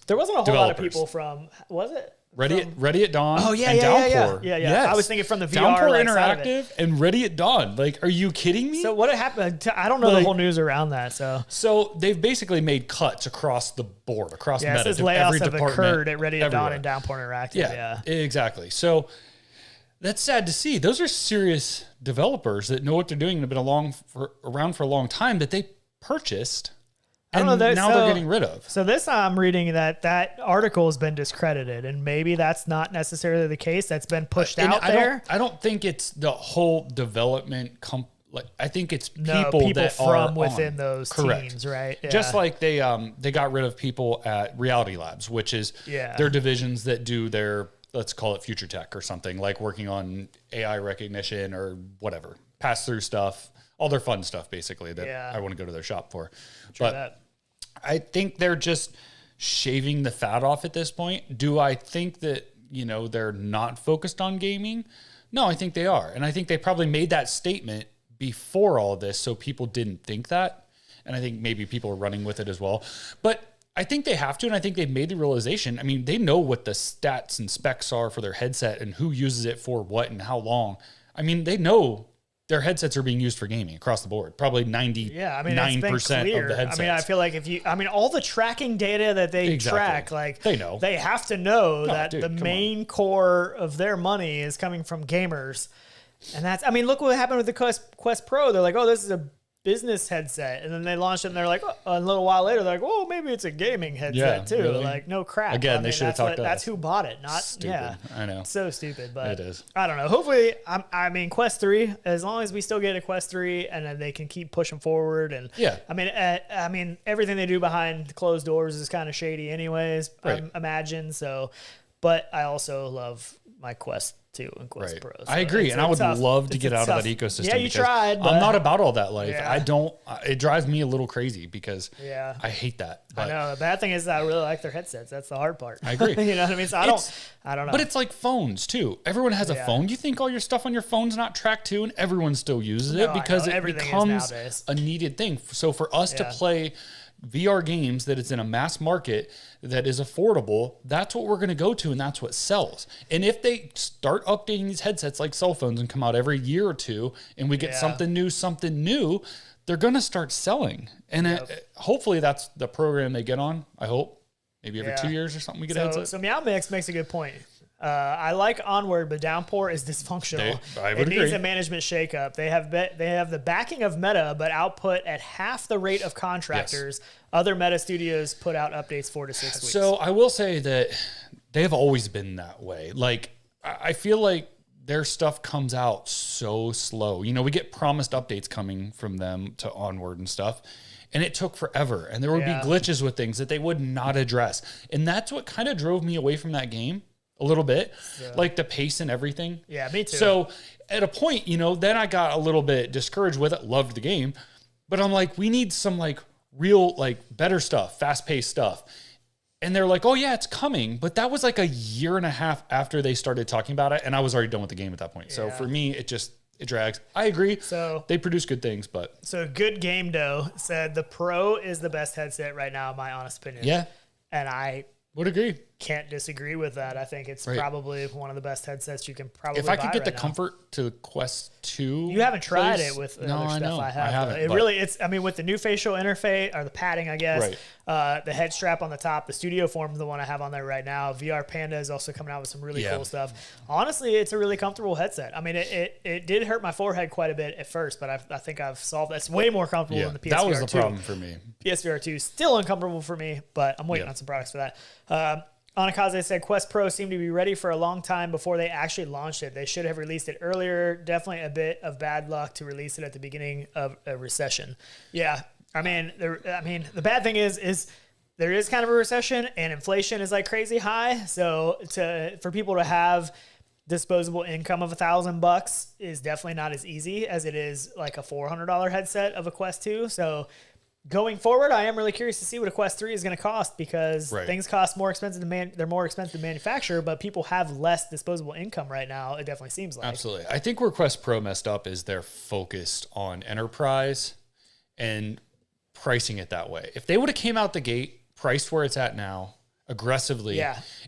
There wasn't a whole lot of Developers. people from, was it? Ready at Dawn. Oh, yeah, and yeah, Downpour. yeah. Yes. I was thinking from the VR Downpour like, side of it. Interactive and Ready at Dawn. Like, are you kidding me? So what happened? I don't know the Like- whole news around that. So they've basically made cuts across the board, across yeah, it Meta. says to every layoffs have department, occurred at Ready to Dawn everywhere. and Downpour Interactive. Yeah, Yeah. exactly. So that's sad to see. Those are serious developers that know what they're doing and have been around for a long time that they purchased, I and don't know, now they're getting rid of. So this I'm reading that article has been discredited, and maybe that's not necessarily the case. That's been pushed And out I there. I don't think it's the whole development like I think it's No, people that from are within on. those Correct. teams, right? Yeah. Just like they got rid of people at Reality Labs, which is Yeah. their divisions that do their, let's call it future tech or something, like working on AI recognition or whatever, pass through stuff, all their fun stuff basically that Yeah. I want to go to their shop for. True but that. I think they're just shaving the fat off at this point. Do I think that, they're not focused on gaming? No, I think they are. And I think they probably made that statement before all of this so people didn't think that. And I think maybe people are running with it as well. But I think they have to, and I think they've made the realization. I mean, they know what the stats and specs are for their headset and who uses it for what and how long. I mean, they know their headsets are being used for gaming across the board. Probably 99% Yeah, I mean, it's been clear. of the headsets. I mean, I feel like all the tracking data that they Exactly. track, like They know. they have to know that dude, the come main core of their money is coming from gamers. And that's, I mean, look what happened with the Quest Pro. They're like, oh, this is a business headset. And then they launched it and they're like, oh, a little while later, they're like, oh, maybe it's a gaming headset too. Really? Like, no crap. Again, they should have talked to us. That's who bought it, not, Stupid. yeah. I know. So stupid, but it is. I don't know. Hopefully, I mean, Quest 3, as long as we still get a Quest 3 and then they can keep pushing forward. And yeah, I mean, everything they do behind closed doors is kind of shady anyways, right. I imagine. So, but I also love my Quest 2 and Quest Pro. So I agree, and I would love to get out of that ecosystem. Yeah, you tried. I'm not about all that life. Yeah. I don't. It drives me a little crazy because yeah. I hate that. But I know. The bad thing is that I really like their headsets. That's the hard part. I agree. You know what I mean? So I don't know. But it's like phones too. Everyone has a phone. You think all your stuff on your phone's not tracked too, and everyone still uses it because it becomes a needed thing. So for us to play VR games that it's in a mass market that is affordable, that's what we're going to go to, and that's what sells. And if they start updating these headsets like cell phones and come out every year or two, and we get something new, they're going to start selling. And hopefully that's the program they get on. I hope maybe every 2 years or something we get a headset. So Meow Mix makes a good point. I like Onward, but Downpour is dysfunctional. It needs a management shakeup. They have the backing of Meta, but output at half the rate of contractors. Yes. Other Meta studios put out updates 4 to 6 weeks. So I will say that they've always been that way. Like, I feel like their stuff comes out so slow. You know, we get promised updates coming from them to Onward and stuff, and it took forever. And there would be glitches with things that they would not address. And that's what kind of drove me away from that game. A little bit, like the pace and everything. Yeah, me too. So at a point, you know, then I got a little bit discouraged with it. Loved the game, but I'm like, we need some like real, like better stuff, fast paced stuff. And they're like, oh yeah, it's coming. But that was like a year and a half after they started talking about it, and I was already done with the game at that point. So for me, it drags. I agree. So they produce good things, but so Good Game Dough said the Pro is the best headset right now, in my honest opinion. Yeah, and I would agree. Can't disagree with that. I think it's probably one of the best headsets you can probably buy. If I could get the now. comfort to Quest 2. You haven't tried it with the other stuff I have. I haven't. It really, I mean, with the new facial interface or the padding, I guess, the head strap on the top, the Studio Form, the one I have on there right now. VR Panda is also coming out with some really cool stuff. Honestly, it's a really comfortable headset. I mean, it did hurt my forehead quite a bit at first, but I think I've solved that. It's way more comfortable than the PSVR 2. That was the problem for me. PSVR 2 is still uncomfortable for me, but I'm waiting on some products for that. Anakaze said Quest Pro seemed to be ready for a long time before they actually launched it. They should have released it earlier. Definitely a bit of bad luck to release it at the beginning of a recession. Yeah, I mean, the bad thing is there is kind of a recession and inflation is like crazy high. So for people to have disposable income of $1,000 is definitely not as easy as it is like a $400 headset of a Quest 2. So going forward, I am really curious to see what a Quest 3 is going to cost because things cost more expensive they're more expensive to manufacture, but people have less disposable income right now. It definitely seems like. Absolutely. I think where Quest Pro messed up is they're focused on enterprise and pricing it that way. If they would have came out the gate, priced where it's at now, aggressively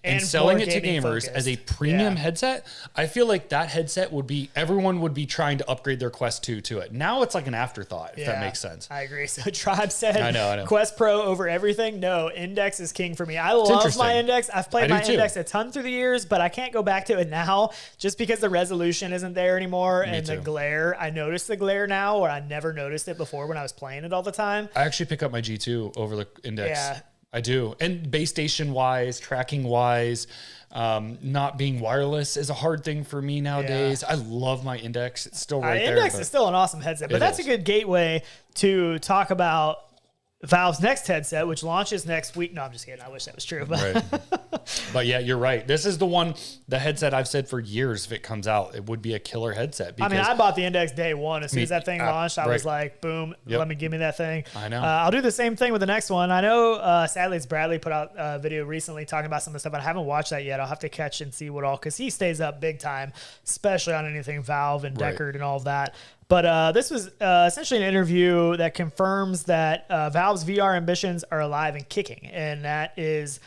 and selling it to gamers as a premium headset, I feel like that headset everyone would be trying to upgrade their Quest 2 to it. Now it's like an afterthought, if that makes sense. I agree. So Tribe said I know. Quest Pro over everything. No, Index is king for me. I love my Index. I've played my Index a ton through the years, but I can't go back to it now just because the resolution isn't there anymore and the glare. I notice the glare now where I never noticed it before when I was playing it all the time. I actually pick up my G2 over the Index. Yeah. I do. And base station wise, tracking wise, not being wireless is a hard thing for me nowadays. I love my Index. It's still right there. Index is still an awesome headset, but that's a good gateway to talk about Valve's next headset, which launches next week. No, I'm just kidding. I wish that was true. But, but yeah, you're right. This is the headset I've said for years, if it comes out, it would be a killer headset. I mean, I bought the Index day one. As soon as that thing launched, I was like, boom, give me that thing. I know. I'll do the same thing with the next one. I know, sadly, it's Bradley put out a video recently talking about some of the stuff, but I haven't watched that yet. I'll have to catch and see what all, because he stays up big time, especially on anything Valve and Deckard and all of that. But this was essentially an interview that confirms that Valve's VR ambitions are alive and kicking, and that is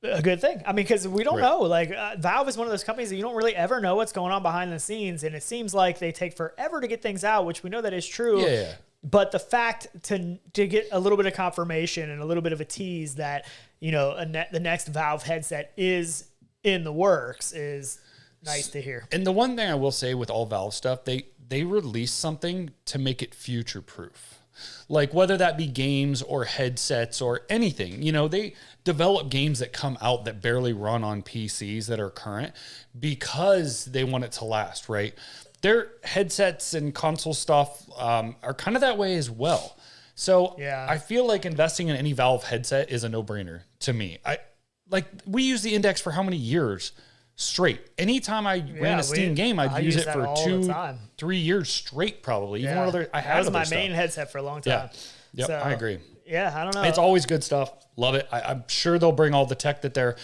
a good thing. I mean, because we don't know. Like, Valve is one of those companies that you don't really ever know what's going on behind the scenes, and it seems like they take forever to get things out, which we know that is true. Yeah. But the fact to get a little bit of confirmation and a little bit of a tease that, you know, the next Valve headset is in the works is nice to hear. And the one thing I will say with all Valve stuff, they release something to make it future proof. Like whether that be games or headsets or anything, you know, they develop games that come out that barely run on PCs that are current because they want it to last, right? Their headsets and console stuff are kind of that way as well. So yeah. I feel like investing in any Valve headset is a no-brainer to me. We use the Index for how many years straight? Anytime I ran a Steam game, I'd use it for 2-3 years straight, probably. Even that was my main headset for a long time. Yeah, so, I agree. Yeah, I don't know. It's always good stuff. Love it. I'm sure they'll bring all the tech that they're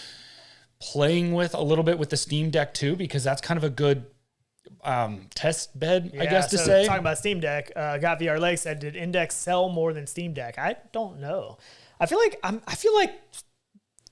playing with a little bit with the Steam Deck too, because that's kind of a good test bed, I guess, to say. Talking about Steam Deck, Got VR Leg said, did Index sell more than Steam Deck? I don't know. I feel like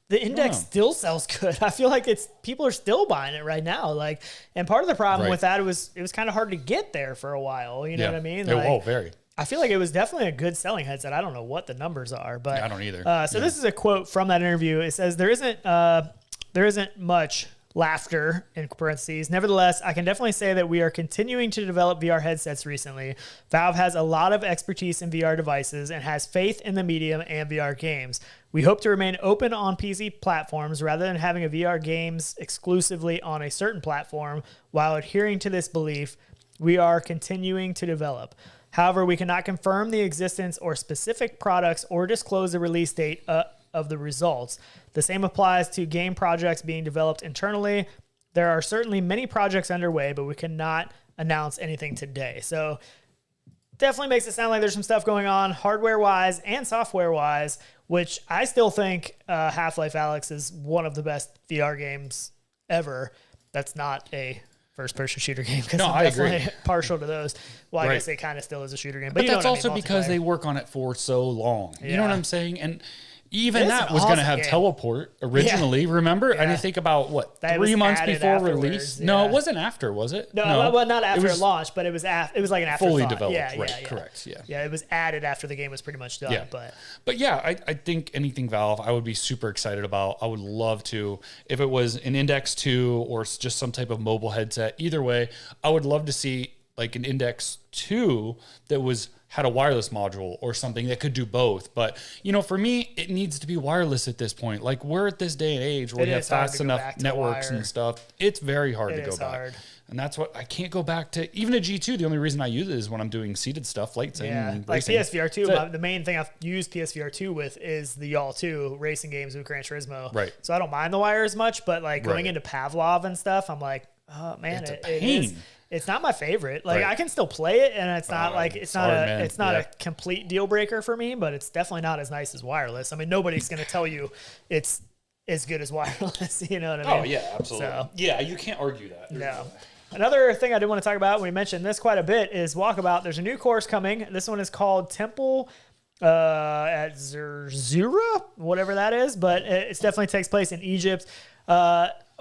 the Index still sells good. I feel like people are still buying it right now. Like, and part of the problem with that was it was kind of hard to get there for a while. You know what I mean? Like, very. I feel like it was definitely a good selling headset. I don't know what the numbers are, but I don't either. This is a quote from that interview. It says, there isn't much laughter in parentheses. Nevertheless, I can definitely say that we are continuing to develop VR headsets recently. Valve has a lot of expertise in VR devices and has faith in the medium and VR games. We hope to remain open on PC platforms rather than having a VR games exclusively on a certain platform. While adhering to this belief, we are continuing to develop. However, we cannot confirm the existence or specific products or disclose the release date of the results. The same applies to game projects being developed internally. There are certainly many projects underway, but we cannot announce anything today. So definitely makes it sound like there's some stuff going on hardware-wise and software-wise, which I still think Half-Life Alyx is one of the best VR games ever. That's not a first-person shooter game, because I'm definitely partial to those. Well, I guess it kind of still is a shooter game. But that's also because they work on it for so long. You know what I'm saying? And even that was going to have teleport originally, remember? And you think about, what, 3 months before release? No, it wasn't after, was it? No, well, not after it launched, but it was like an afterthought. Fully developed, correct, Yeah, it was added after the game was pretty much done. But yeah, I think anything Valve, I would be super excited about. I would love to, if it was an Index 2 or just some type of mobile headset, either way, I would love to see like an Index 2 that had a wireless module or something that could do both. But, you know, for me, it needs to be wireless at this point. Like, we're at this day and age where we have fast enough networks and stuff. It's very hard to go back. And that's what I can't go back to. Even a G2, the only reason I use it is when I'm doing seated stuff, flight sim, and like racing. PSVR 2, the main thing I've used PSVR 2 with is the Y'all 2 racing games with Gran Turismo. Right. So I don't mind the wire as much, but like going into Pavlov and stuff, I'm like, oh man, it's a pain. It's not my favorite. Like I can still play it, and it's not like it's not a complete deal breaker for me, but it's definitely not as nice as wireless. I mean, nobody's going to tell you it's as good as wireless. You know what I mean? Oh yeah, absolutely. So, yeah, you can't argue that. No. Another thing I did want to talk about, we mentioned this quite a bit, is Walkabout. There's a new course coming. This one is called Temple at Zerzura, whatever that is, but it definitely takes place in Egypt.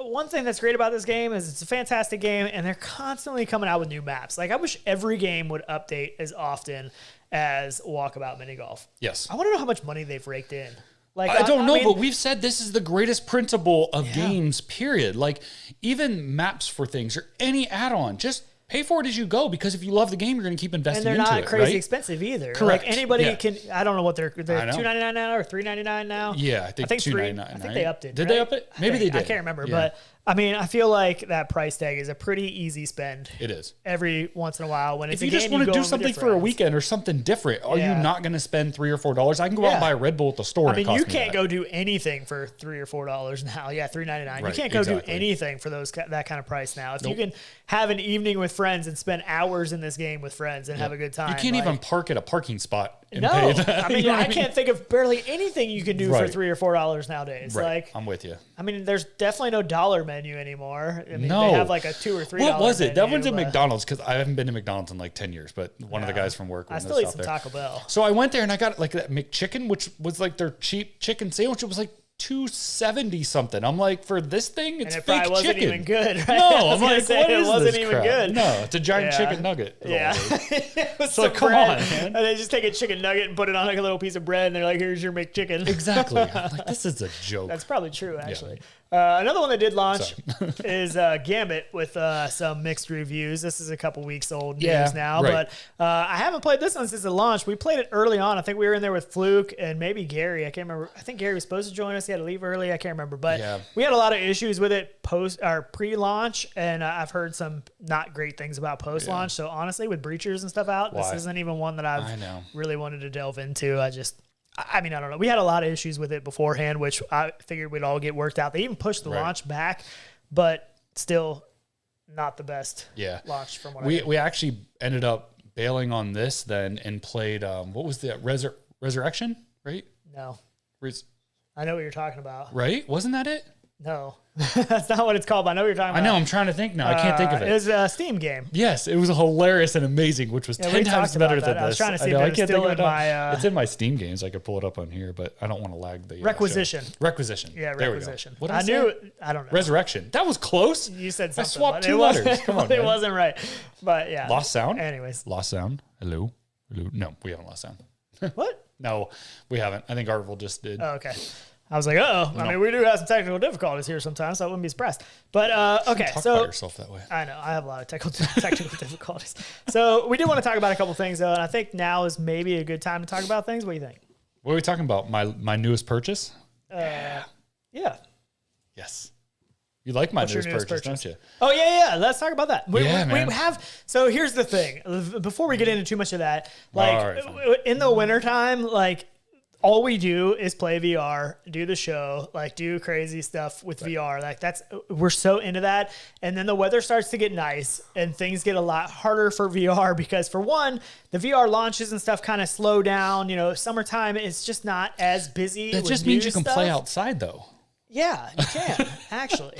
One thing that's great about this game is it's a fantastic game, and they're constantly coming out with new maps. Like, I wish every game would update as often as Walkabout Mini Golf. Yes. I want to know how much money they've raked in. Like, I don't know, but we've said this is the greatest principle of games, period. Like, even maps for things or any add-on, just pay for it as you go, because if you love the game, you're going to keep investing into it. And they're not crazy expensive either. Correct. Like, anybody can, I don't know what they're $2.99 now or $3.99 now. Yeah, I think $2.99. I think they upped it. Did they up it? Maybe they did. I can't remember, but I mean, I feel like that price tag is a pretty easy spend. It is. Every once in a while when it's if you just want to do something for a weekend or something different, are you not going to spend $3 or $4? I can go out and buy a Red Bull at the store. I mean, you can't go do anything for $3 or $4 now. Yeah, $3.99. Right, you can't go do anything for that kind of price now. If you can have an evening with friends and spend hours in this game with friends and have a good time, you can't even park at a parking spot. And no, pay that. I mean, I can't think of barely anything you can do for $3 or $4 nowadays. Right. Like, I'm with you. I mean, there's definitely no dollar menu anymore. I mean, they have like a $2 or $3. What was it? Menu, that one's at McDonald's, because I haven't been to McDonald's in like 10 years. But one of the guys from work. I still eat some Taco Bell. So I went there and I got like that McChicken, which was like their cheap chicken sandwich. It was like $2.70 something. I'm like, for this thing, it's and it fake probably wasn't chicken. even good, right? No, I'm like, what it is wasn't this even crap? good. No, it's a giant chicken nugget. Yeah. It was so come on, man. And they just take a chicken nugget and put it on like a little piece of bread, and they're like, here's your McChicken. Exactly. I'm like, this is a joke. That's probably true, actually. Another one that did launch is Gambit with some mixed reviews. This is a couple weeks old news now, but I haven't played this one since it launched. We played it early on. I think we were in there with Fluke and maybe Gary. I can't remember. I think Gary was supposed to join us. He had to leave early. I can't remember, but we had a lot of issues with it pre-launch, and I've heard some not great things about post-launch. So honestly, with breachers and stuff out, this isn't even one that I've really wanted to delve into. I mean, I don't know. We had a lot of issues with it beforehand, which I figured we'd all get worked out. They even pushed the launch back, but still not the best launch from what we actually ended up bailing on this then and played, what was the Resurrection, right? No. I know what you're talking about. Right? Wasn't that it? No. That's not what it's called, but I know what you're talking about. I know. I'm trying to think now. I can't think of it. It was a Steam game. Yes. It was hilarious and amazing, which was 10 times better than this. I was trying to see if it was still in my... It's in my Steam games. I could pull it up on here, but I don't want to lag the... Requisition. Requisition. Yeah, Requisition. What I knew... I don't know. Resurrection. That was close. You said something. I swapped two letters. Come on, It wasn't right. But yeah. Lost sound? Anyways. Lost sound. Hello? Hello? No, we haven't lost sound. What? No, we haven't. I think Artful just did. Oh, okay. I was like, I mean, we do have some technical difficulties here sometimes, so I wouldn't be surprised. But, okay. Talk about yourself that way. I know. I have a lot of technical difficulties. So we do want to talk about a couple things, though, and I think now is maybe a good time to talk about things. What do you think? What are we talking about? My newest purchase? Yeah. Yes. You like my newest purchase, don't you? Oh, yeah. Let's talk about that. We man. So here's the thing. Before we get into too much of that, like in the wintertime, like, all we do is play VR, do the show, like do crazy stuff with VR. Like we're so into that. And then the weather starts to get nice and things get a lot harder for VR because for one, the VR launches and stuff kind of slow down. You know, summertime it's just not as busy. That just means you can play outside though. Yeah, you can actually.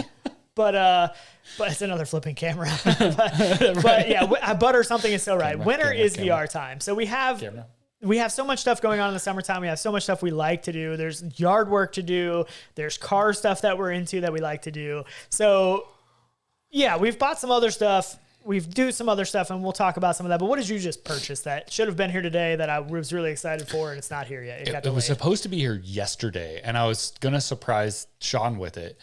But it's another flipping camera. but yeah, butter something is so right. Winter is VR time. So we have so much stuff going on in the summertime. We have so much stuff we like to do. There's yard work to do. There's car stuff that we're into that we like to do. So, yeah, we've bought some other stuff. We've do some other stuff, and we'll talk about some of that. But what did you just purchase that should have been here today that I was really excited for, and it's not here yet? It was supposed to be here yesterday, and I was going to surprise Sean with it.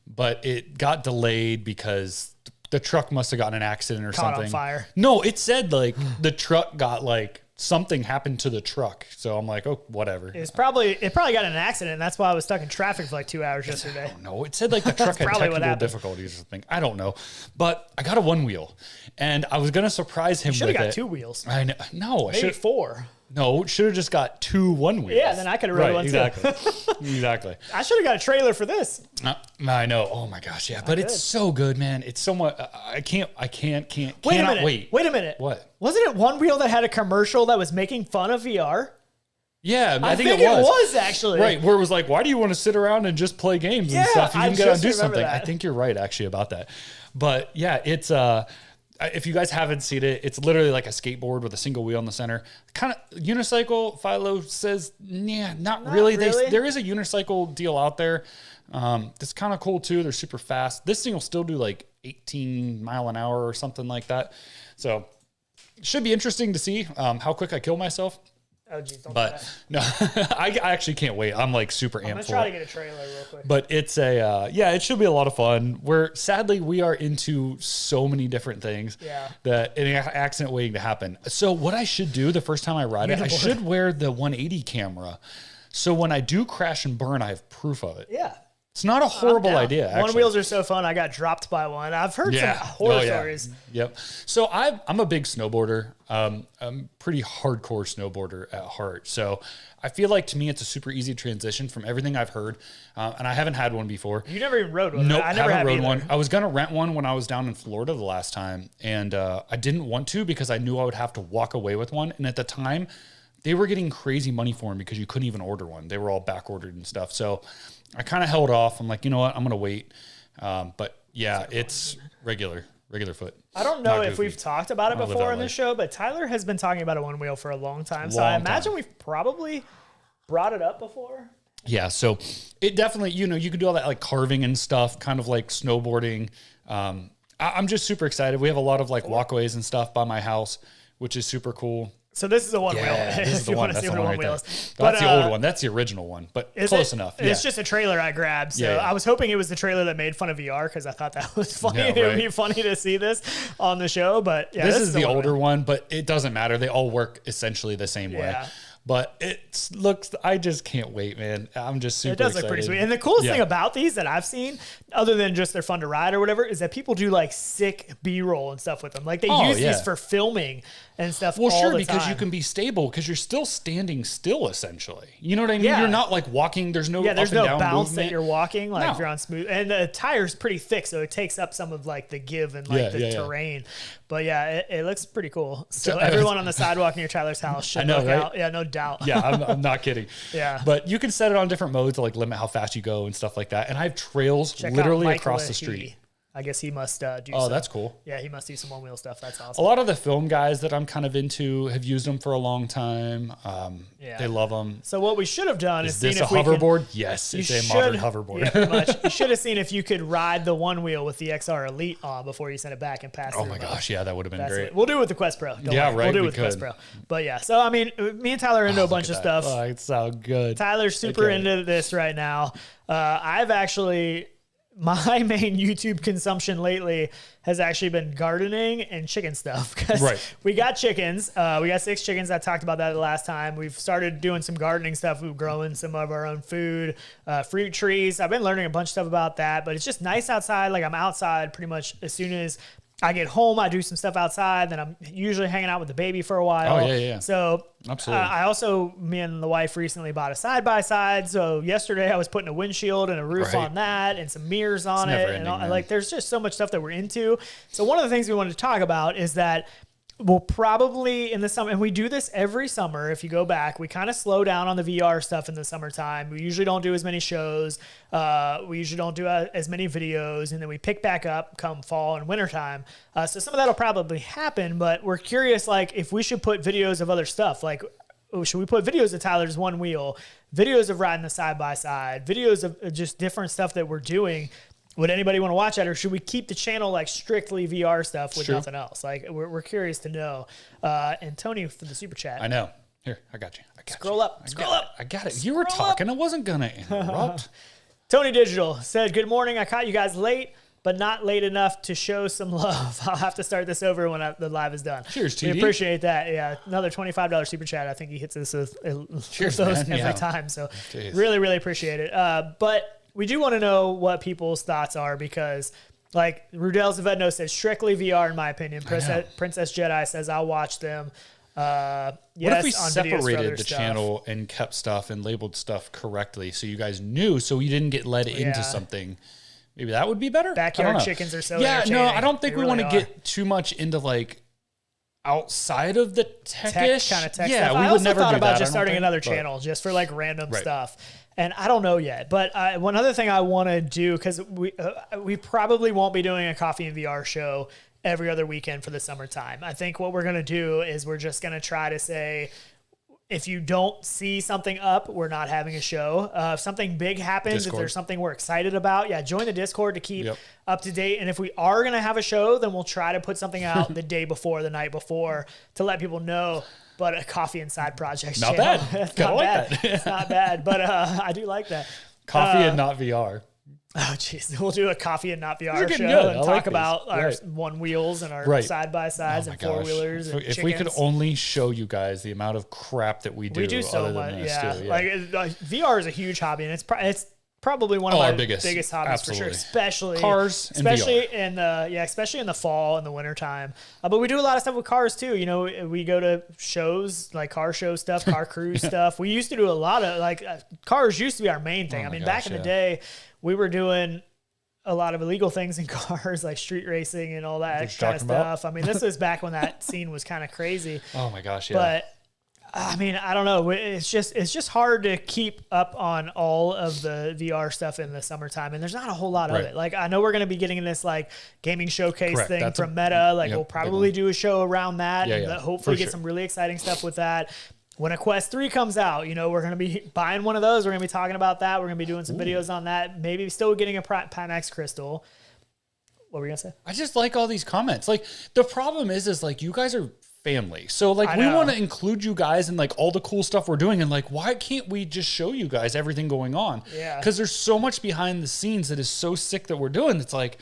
But it got delayed because the truck must have gotten an accident or something. On fire. No, it said, like, the truck got, like... something happened to the truck. So I'm like, oh, whatever. It probably got in an accident. And that's why I was stuck in traffic for like 2 hours yesterday. I don't know. It said like the truck had technical difficulties or something. I don't know. But I got a one wheel and I was going to surprise him with it. You should have got two wheels. I know. No, maybe four. No, should have just got 2 one wheels. Yeah, then I could have rode one exactly. Exactly. I should have got a trailer for this. I know. Oh my gosh, yeah. But it's so good, man. It's so much. I can't wait. Wait a minute. What? Wasn't it one wheel that had a commercial that was making fun of VR? Yeah, I think it was actually. Right, where it was like, why do you want to sit around and just play games and stuff? You can get out and do something. I think you're right, actually, about that. But yeah, it's if you guys haven't seen it, it's literally like a skateboard with a single wheel in the center. Kind of unicycle. Philo says, yeah, not really. There is a unicycle deal out there. That's kind of cool too. They're super fast. This thing will still do like 18 mile an hour or something like that. So it should be interesting to see how quick I kill myself. Oh, geez, don't but no, I actually can't wait. I'm like super amped for it. I'm gonna try to get a trailer real quick. But it's it should be a lot of fun. Sadly we are into so many different things that an accident waiting to happen. So what I should do the first time I ride it, I should wear the 180 camera. So when I do crash and burn, I have proof of it. Yeah. It's not a horrible idea. Actually. One wheels are so fun. I got dropped by one. I've heard some horror stories. Yep. So I'm a big snowboarder. I'm pretty hardcore snowboarder at heart. So I feel like to me it's a super easy transition from everything I've heard. And I haven't had one before. You never even rode one. Nope, I never haven't rode one. I was gonna rent one when I was down in Florida the last time, and I didn't want to because I knew I would have to walk away with one. And at the time, they were getting crazy money for them because you couldn't even order one. They were all back ordered and stuff. So I kind of held off. I'm like, you know what? I'm going to wait. But yeah, it's regular foot. I don't know if we've talked about it before on this show, but Tyler has been talking about a one wheel for a long time. So I imagine we've probably brought it up before. Yeah. So it definitely, you can do all that like carving and stuff, kind of like snowboarding. I'm just super excited. We have a lot of like walkways and stuff by my house, which is super cool. So this is a one wheel. This is If the you one. want to That's see the what a one one right wheel there. is. That's the old one. That's the original one, but close enough. Yeah. It's just a trailer I grabbed. So Yeah. I was hoping it was the trailer that made fun of VR because I thought that was funny. Yeah, It would right. be funny to see this on the show. But yeah, this is the older one. one, but it doesn't matter. They all work essentially the same way. Yeah. But it looks, I just can't wait, man. I'm just super It does excited. look pretty sweet. And the coolest Yeah. thing about these that I've seen, other than just they're fun to ride or whatever, is that people do like sick B-roll and stuff with them. Like they use these for filming and stuff. Well, all sure, the because time. you can be stable because you're still standing still, essentially. You know what I mean? Yeah. You're not like walking. There's no there's up and no down bounce movement. that you're walking like No. if you're on smooth. And the tire's pretty thick, so it takes up some of like the give and like the terrain. But yeah, it looks pretty cool. So everyone on the sidewalk near Tyler's house should look right? out. Yeah, no doubt. Yeah, I'm not kidding. Yeah. But you can set it on different modes to like limit how fast you go and stuff like that. And I have trails Check out literally Michael across the Ahee. street. I guess he must do Oh, some. that's cool. Yeah, he must do some one-wheel stuff. That's A awesome. lot of the film guys that I'm kind of into have used them for a long time. Yeah. They love them. So what we should have done is Is seen this a if we can, hoverboard? Yes, it's a modern hoverboard. Yeah, pretty much. You should have seen if you could ride the one wheel with the XR Elite on before you sent it back and pass. Oh my gosh, yeah, that would have been great. We'll do it with the Quest Pro. Don't Yeah, worry. right, We'll do it we with the Quest could. Pro. But yeah, so I mean, me and Tyler are into a bunch of Look at that. stuff. Oh, it's so good. Tyler's super Okay. into this right now. I've actually, my main YouTube consumption lately has actually been gardening and chicken stuff. 'Cause Right. we got chickens. We got 6 chickens. I talked about that the last time. We've started doing some gardening stuff. We've growing some of our own food, fruit trees. I've been learning a bunch of stuff about that, but it's just nice outside. Like I'm outside pretty much as soon as I get home, I do some stuff outside. Then I'm usually hanging out with the baby for a while. Oh, yeah. So Absolutely. I also, me and the wife recently bought a side-by-side. So yesterday I was putting a windshield and a roof Right. on that and some mirrors on It's it. never And ending, all, man. like, there's just so much stuff that we're into. So one of the things we wanted to talk about is that we'll probably in the summer, and we do this every summer. If you go back, we kind of slow down on the VR stuff in the summertime. We usually don't do as many shows. We usually don't do as many videos, and then we pick back up come fall and wintertime. So some of that'll probably happen, but we're curious, like if we should put videos of other stuff, like should we put videos of Tyler's one wheel, videos of riding the side by side, videos of just different stuff that we're doing. Would anybody want to watch that, or should we keep the channel like strictly VR stuff with nothing else? Like we're curious to know. And Tony for the super chat. I know. Here, I got you. Scroll up. I got it. You were talking. I wasn't gonna interrupt. Tony Digital said, "Good morning. I caught you guys late, but not late enough to show some love. I'll have to start this over when the live is done." Cheers, We TD. appreciate that. Yeah, another $25 super chat. I think he hits us with Cheers, those man. every Yeah. time. So Jeez. really, really appreciate it. But we do want to know what people's thoughts are because, like, Rudel Zavedno says, strictly VR in my opinion. Princess Jedi says, I'll watch them. What Yes, if we on videos for other separated the stuff. channel and kept stuff and labeled stuff correctly so you guys knew so you didn't get led Yeah. into something? Maybe that would be better. Backyard I don't know. chickens are so Yeah, no, entertaining. I don't think They we want really to are. get too much into like outside of the Tech tech-ish. kind of tech yeah, stuff. we I would also never thought do about that, just I don't starting think, another but- channel just for like random Right. stuff. And I don't know yet, but one other thing I want to do, because we probably won't be doing a coffee and VR show every other weekend for the summertime. I think what we're going to do is we're just going to try to say, if you don't see something up, we're not having a show. If something big happens, Discord. if there's something we're excited about, join the Discord to keep Yep. up to date. And if we are going to have a show, then we'll try to put something out the day before, the night before, to let people know. But a coffee and side projects Not channel. bad. It's Kinda not like bad. that. It's not bad, but I do like that. Coffee and not VR. Oh, jeez. We'll do a coffee and not These VR are show getting good. and I talk like these. about our Right. one wheels and our Right. side by sides Oh my and four gosh. wheelers. And If we could chickens. only show you guys the amount of crap that we do, We do so other much, than this yeah. too. Like VR is a a huge hobby, and it's probably one of Our my biggest. biggest hobbies Absolutely. for sure. Especially Cars and especially VR. in the especially in the fall and the winter time. But we do a lot of stuff with cars too. You know, we go to shows like car show stuff, car cruise stuff. We used to do a lot of cars used to be our main thing. Oh I my mean, back gosh, in the yeah. day, we were doing a lot of illegal things in cars, like street racing and all that What you kind of talking about? stuff. I mean, this was back when that scene was kind of crazy. Oh my gosh, yeah. But I mean, I don't know. It's just hard to keep up on all of the VR stuff in the summertime, and there's not a whole lot of Right. it. Like I know we're going to be getting in this like gaming showcase Correct. thing That's from a- Meta. Like yep, we'll big probably one. do a show around that, Yeah, and yeah, hopefully for get sure. some really exciting stuff with that. When a Quest 3 comes out, we're going to be buying one of those. We're going to be talking about that. We're going to be doing some videos on that. Maybe still getting a Pimax Crystal. What were you going to say? I just like all these comments. Like the problem is like you guys are family. So like we want to include you guys in like all the cool stuff we're doing, and like why can't we just show you guys everything going on? Yeah. Because there's so much behind the scenes that is so sick that we're doing. It's like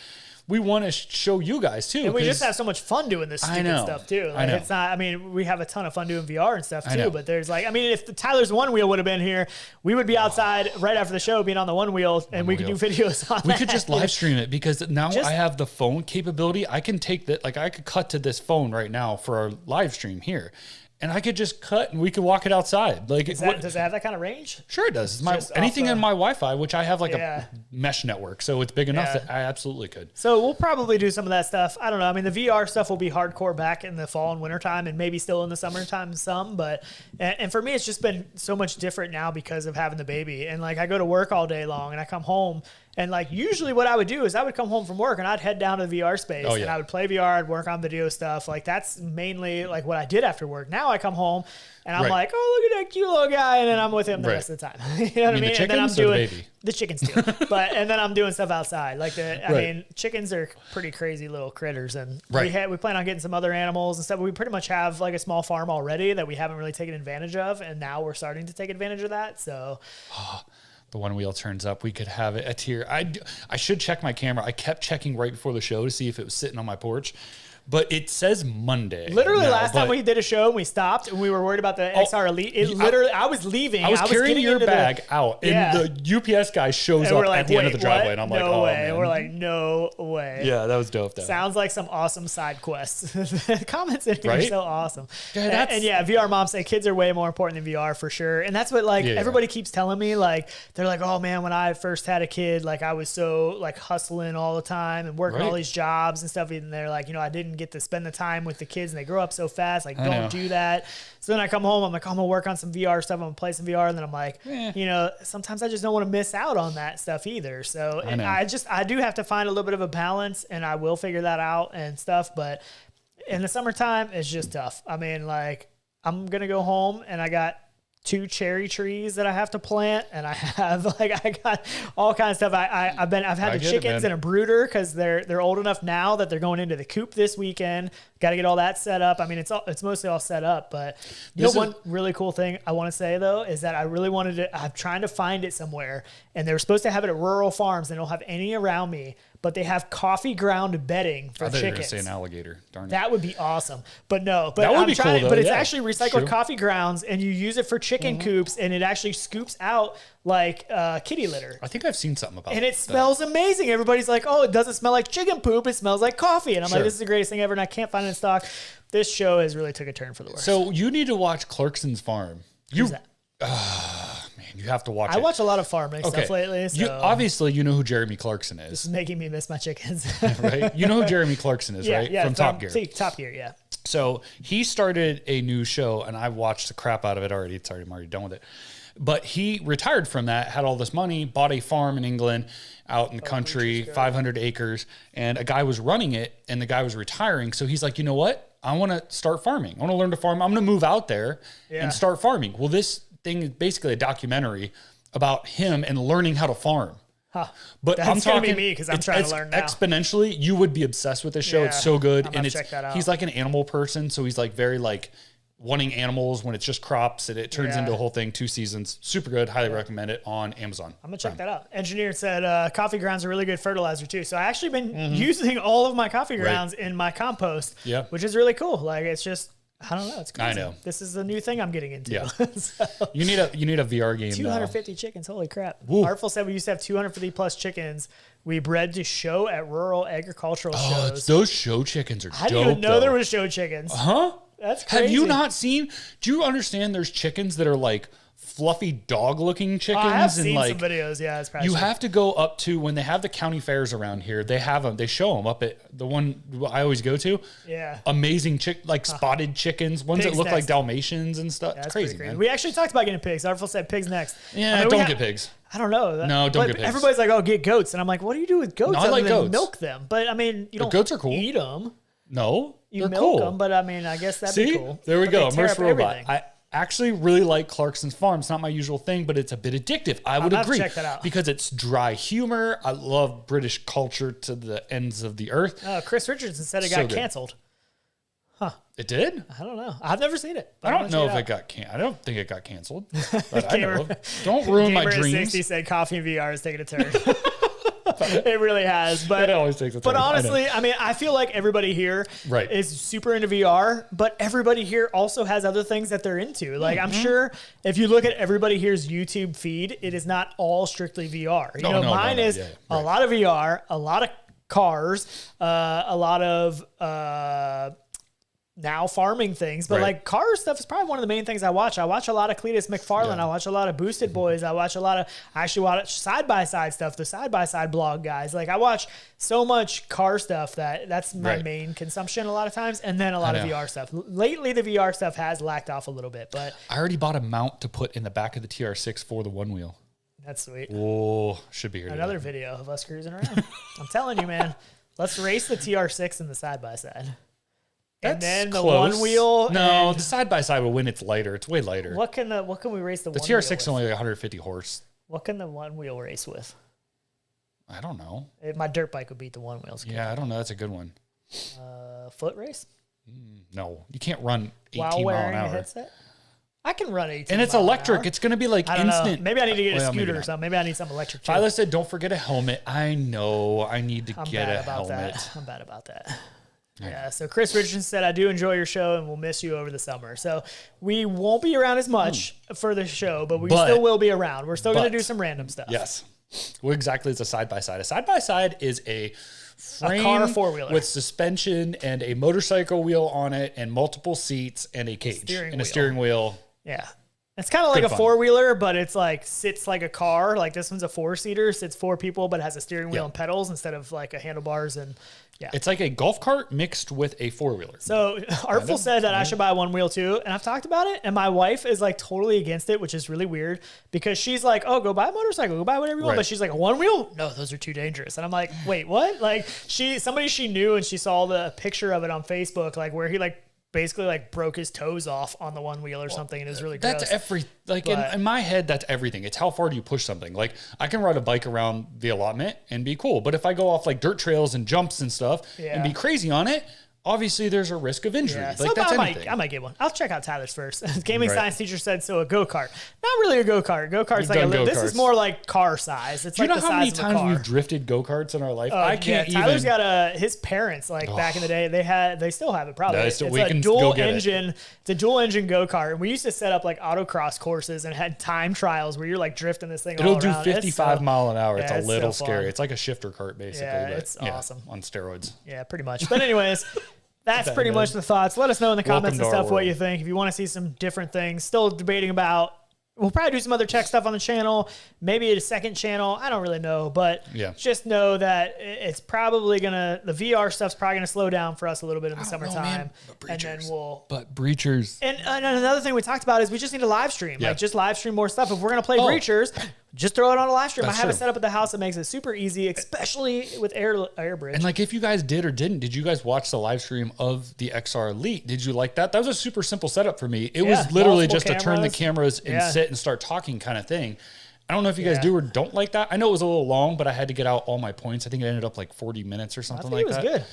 we want to show you guys too. And we just have so much fun doing this stupid stuff too. Like, I know. It's not, I mean, we have a ton of fun doing VR and stuff I know. too, but there's like, I mean, if the Tyler's One Wheel would have been here, we would be outside right after the show being on the One Wheel and we could do videos on We could just live stream it because now I have the phone capability. I can take that, like I could cut to this phone right now for our live stream here. And I could just cut and we could walk it outside. Like, does it have that kind of range? Sure it does. It's anything in my Wi-Fi, which I have like a mesh network. So it's big enough that I absolutely could. So we'll probably do some of that stuff. I don't know. I mean, the VR stuff will be hardcore back in the fall and winter time and maybe still in the summertime some. But, and for me, it's just been so much different now because of having the baby. And like I go to work all day long and I come home. And like usually what I would do is I would come home from work and I'd head down to the VR space and I would play VR, I'd work on video stuff. Like that's mainly like what I did after work. Now I come home and I'm like, oh, look at that cute little guy. And then I'm with him the rest of the time. You know what I mean? And then I'm doing the chickens too. And then I'm doing stuff outside. Like I mean, chickens are pretty crazy little critters. And we plan on getting some other animals and stuff. But we pretty much have like a small farm already that we haven't really taken advantage of. And now we're starting to take advantage of that. So the One Wheel turns up, we could have it a tier. I should check my camera. I kept checking right before the show to see if it was sitting on my porch, but it says Monday. Literally last time we did a show and we stopped and we were worried about the XR Elite. I was leaving. I was carrying your bag out and the UPS guy shows up at the end of the driveway and I'm like, no way. Man. We're like, no way. Yeah, that was dope though. Sounds like some awesome side quests. The comments in here are so awesome. Yeah, and VR moms say kids are way more important than VR for sure. And that's what like everybody keeps telling me. Like they're like, oh man, when I first had a kid, like I was so like hustling all the time and working all these jobs and stuff. And they're like, I didn't get to spend the time with the kids and they grow up so fast. Like, don't do that. So then I come home, I'm like, I'm gonna work on some VR stuff. I'm gonna play some VR. And then I'm like, sometimes I just don't want to miss out on that stuff either. So and I do have to find a little bit of a balance and I will figure that out and stuff. But in the summertime, it's just tough. I mean, like I'm going to go home and I got 2 cherry trees that I have to plant, and I got all kinds of stuff. I've had the chickens and a brooder because they're old enough now that they're going into the coop this weekend. Got to get all that set up. I mean, it's mostly all set up, but one really cool thing I want to say though is that I really wanted to. I'm trying to find it somewhere, and they were supposed to have it at rural farms. They don't have any around me. But they have coffee ground bedding for chickens. I thought you were going to say an alligator. Darn it. That would be awesome. But no. But that would be cool, though. But it's actually recycled coffee grounds, and you use it for chicken coops, and it actually scoops out like kitty litter. I think I've seen something about it. And it smells amazing. Everybody's like, oh, it doesn't smell like chicken poop. It smells like coffee. And I'm like, this is the greatest thing ever, and I can't find it in stock. This show has really took a turn for the worse. So you need to watch Clarkson's Farm. Who's that? You have to watch it. I watch a lot lot of stuff lately. So. Obviously, you know who Jeremy Clarkson is. This is making me miss my chickens. Right? You know who Jeremy Clarkson is, right? Yeah, from Top Gear. Top Gear, yeah. So he started a new show, and I watched the crap out of it already. I'm already done with it. But he retired from that, had all this money, bought a farm in England out in the country, 500 acres, and a guy was running it, and the guy was retiring. So he's like, you know what? I want to start farming. I want to learn to farm. I'm going to move out there and start farming. Well, this thing is basically a documentary about him and learning how to farm. Huh. But that's I'm talking gonna be me because I'm trying to learn now. Exponentially. You would be obsessed with this show. It's so good, and he's like an animal person, so he's like very like wanting animals when it's just crops, and it turns into a whole thing. 2 seasons, super good. Highly recommend it on Amazon. I'm gonna check that out. Engineer said coffee grounds are really good fertilizer too. So I actually been using all of my coffee grounds in my compost, which is really cool. Like it's just. I don't know. It's crazy. I know. This is the new thing I'm getting into. Yeah. So, you need a VR game. 250 chickens. Holy crap. Woo. Artful said we used to have 250 plus chickens. We bred to show at rural agricultural shows. Those show chickens are dope. I didn't even know there was show chickens. Huh? That's crazy. Have you not seen? Do you understand there's chickens that are like fluffy dog looking chickens? I have seen some videos. Yeah, it's probably you have to go up to when they have the county fairs around here. They have them. They show them up at the one I always go to. Yeah, amazing spotted chickens, ones pigs that look next. like Dalmatians and stuff. Yeah, it's crazy, man. We actually talked about getting pigs. Artful said pigs next. Yeah, don't get pigs. I don't know. No, don't get pigs. Everybody's like, oh, get goats, and I'm like, what do you do with goats? No, I like goats. Milk them, but I mean, you don't. Goats are cool. Eat them. No, you milk cool. them, but I mean, I guess that'd be cool. There we go. Immersive robot. Everything. I actually really like Clarkson's Farm. It's not my usual thing, but it's a bit addictive. I would agree. Check that out. Because it's dry humor. I love British culture to the ends of the earth. Chris Richardson said it got canceled. It did? I don't know. I've never seen it. I don't know if it got I don't think it got canceled. But I know. Don't ruin my dreams. 60 said coffee and VR is taking a turn. It really has. But it always takes a turn. But honestly, I mean, I feel like everybody here Right. is super into VR, but everybody here also has other things that they're into. Like, I'm sure if you look at everybody here's YouTube feed, it is not all strictly VR. Mine is a lot of VR, a lot of cars, a lot of now farming things, but like car stuff is probably one of the main things I watch. I watch a lot of Cletus McFarlane. I watch a lot of Boosted Boys. I actually watch side-by-side stuff, the side-by-side blog guys. Like, I watch so much car stuff that's my main consumption a lot of times, and then a lot of VR stuff. Lately, the VR stuff has lacked off a little bit, but I already bought a mount to put in the back of the TR6 for the one wheel. That's sweet. Oh, should be here Another today. video of us cruising around. I'm telling you, man. Let's race the TR6 in the side-by-side. And then the one wheel. No, the side by side will win. It's lighter. It's way lighter. What can we race the The one wheel TR6 is with? only like 150 horse. What can the one wheel race with? I don't know. My dirt bike would beat the one wheels. Yeah, I don't know. That's a good one. Foot race? No, you can't run 18 While mile an wearing a hour. headset? I can run 18 And it's mile an electric. hour. It's going to be like I don't instant. know. Maybe I need to get a Well, maybe scooter or not. something. Maybe I need something electric too. Tyler said, "Don't forget a helmet." I know. I need to I'm get bad a about helmet. that. I'm bad about that. Yeah, so Chris Richardson said, I do enjoy your show and we'll miss you over the summer. So we won't be around as much for the show, but we still will be around. We're still going to do some random stuff. Yes. What exactly is a side-by-side? A side-by-side is a frame car four-wheeler with suspension and a motorcycle wheel on it and multiple seats and a cage and a steering wheel. Yeah. It's kind of like a four-wheeler, but it's like sits like a car. Like this one's a four-seater, sits four people, but has a steering wheel and pedals instead of like a handlebars and It's like a golf cart mixed with a four-wheeler. So Artful said that I should buy one wheel too, and I've talked about it, and my wife is like totally against it, which is really weird because she's like, "Oh, go buy a motorcycle, go buy whatever you want," but she's like, "A one wheel? No, those are too dangerous." And I'm like, "Wait, what?" Like somebody she knew, and she saw the picture of it on Facebook, like where he basically like broke his toes off on the one wheel or something, and it was really gross. That's in my head, that's everything. It's how far do you push something. Like I can ride a bike around the allotment and be cool, but if I go off like dirt trails and jumps and stuff and be crazy on it, obviously there's a risk of injury. Yeah, Like that's anything. I might get one. I'll check out Tyler's first. Gaming science teacher said so. A go-kart, not really a go-kart. Go-kart's like this is more like car size. It's do you like know the how many size of a times car. we've drifted go-karts in our life? I can't even. Tyler's got his parents back in the day. They still have it probably. It's a dual engine. It's a dual engine go-kart. And we used to set up like autocross courses and had time trials where you're like drifting this thing. It'll all do around. 55 mile an hour. Yeah, it's a little so scary. fun. It's like a shifter cart basically. Yeah, but it's awesome on steroids. Yeah, pretty much. But anyways. That's pretty much the thoughts. Let us know in the comments and stuff what you think. If you want to see some different things, still debating about. We'll probably do some other tech stuff on the channel, maybe a second channel. I don't really know, but just know that it's probably the VR stuff's probably gonna slow down for us a little bit in the summertime, and then breachers. And another thing we talked about is we just need a live stream, like just live stream more stuff. If we're gonna play breachers, just throw it on a live stream. I have it set up at the house that makes it super easy, especially with air bridge. And like if you guys did or did you guys watch the live stream of the XR Elite? Did you like that? That was a super simple setup for me. It was literally just to turn the cameras and sit and start talking kind of thing. I don't know if you guys do or don't like that. I know it was a little long, but I had to get out all my points. I think it ended up like 40 minutes or something like that. It was good.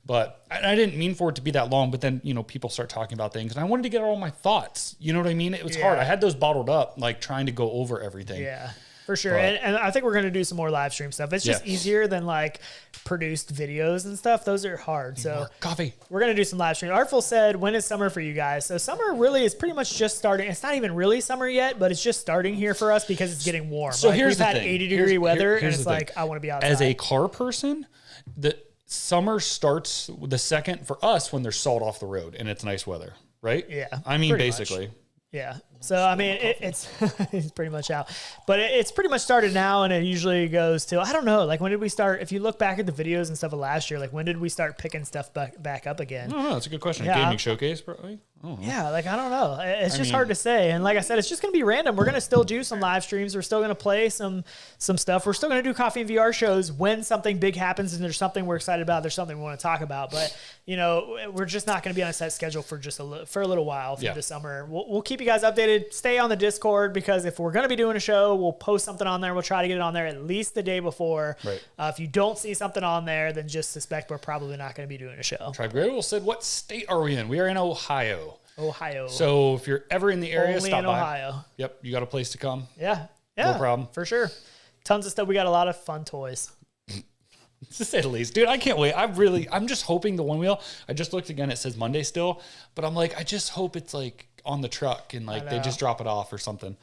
But I didn't mean for it to be that long, but then, people start talking about things and I wanted to get all my thoughts. You know what I mean? It was hard. I had those bottled up, like trying to go over everything. Yeah. For sure. And I think we're going to do some more live stream stuff. It's just easier than like produced videos and stuff. Those are hard. So coffee. We're going to do some live stream. Artful said, when is summer for you guys? So summer really is pretty much just starting. It's not even really summer yet, but it's just starting here for us because it's getting warm. So here's we've the had thing. 80-degree weather and it's like, I want to be outside. As a car person, the summer starts the second for us when there's salt off the road and it's nice weather, right? Yeah. I mean, basically. Yeah. So, I mean, it's pretty much out. But it's pretty much started now, and it usually goes to, I don't know, like when did we start? If you look back at the videos and stuff of last year, like when did we start picking stuff back up again? I don't know. That's a good question. Yeah. Gaming showcase, probably? Yeah, like I don't know. It's just hard to say. And like I said, it's just going to be random. We're going to still do some live streams. We're still going to play some stuff. We're still going to do coffee and VR shows when something big happens and there's something we're excited about. There's something we want to talk about. But, we're just not going to be on a set schedule for just a little while through the summer. We'll keep you guys updated to stay on the Discord because if we're going to be doing a show, we'll post something on there. We'll try to get it on there at least the day before. Right. If you don't see something on there, then just suspect we're probably not going to be doing a show. Tribe Gravel said, what state are we in? We are in Ohio. Ohio. So if you're ever in the area, Only stop in by. Ohio. Yep, you got a place to come. Yeah. No problem. For sure. Tons of stuff. We got a lot of fun toys. To say the least. Dude, I can't wait. I'm just hoping the one wheel. I just looked again. It says Monday still. But I'm like, I just hope it's like on the truck and like they just drop it off or something.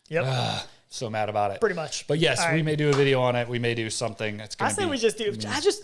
Yep. So mad about it. Pretty much. But yes, All we right. may do a video on it. We may do something. It's gonna I say be, we just do.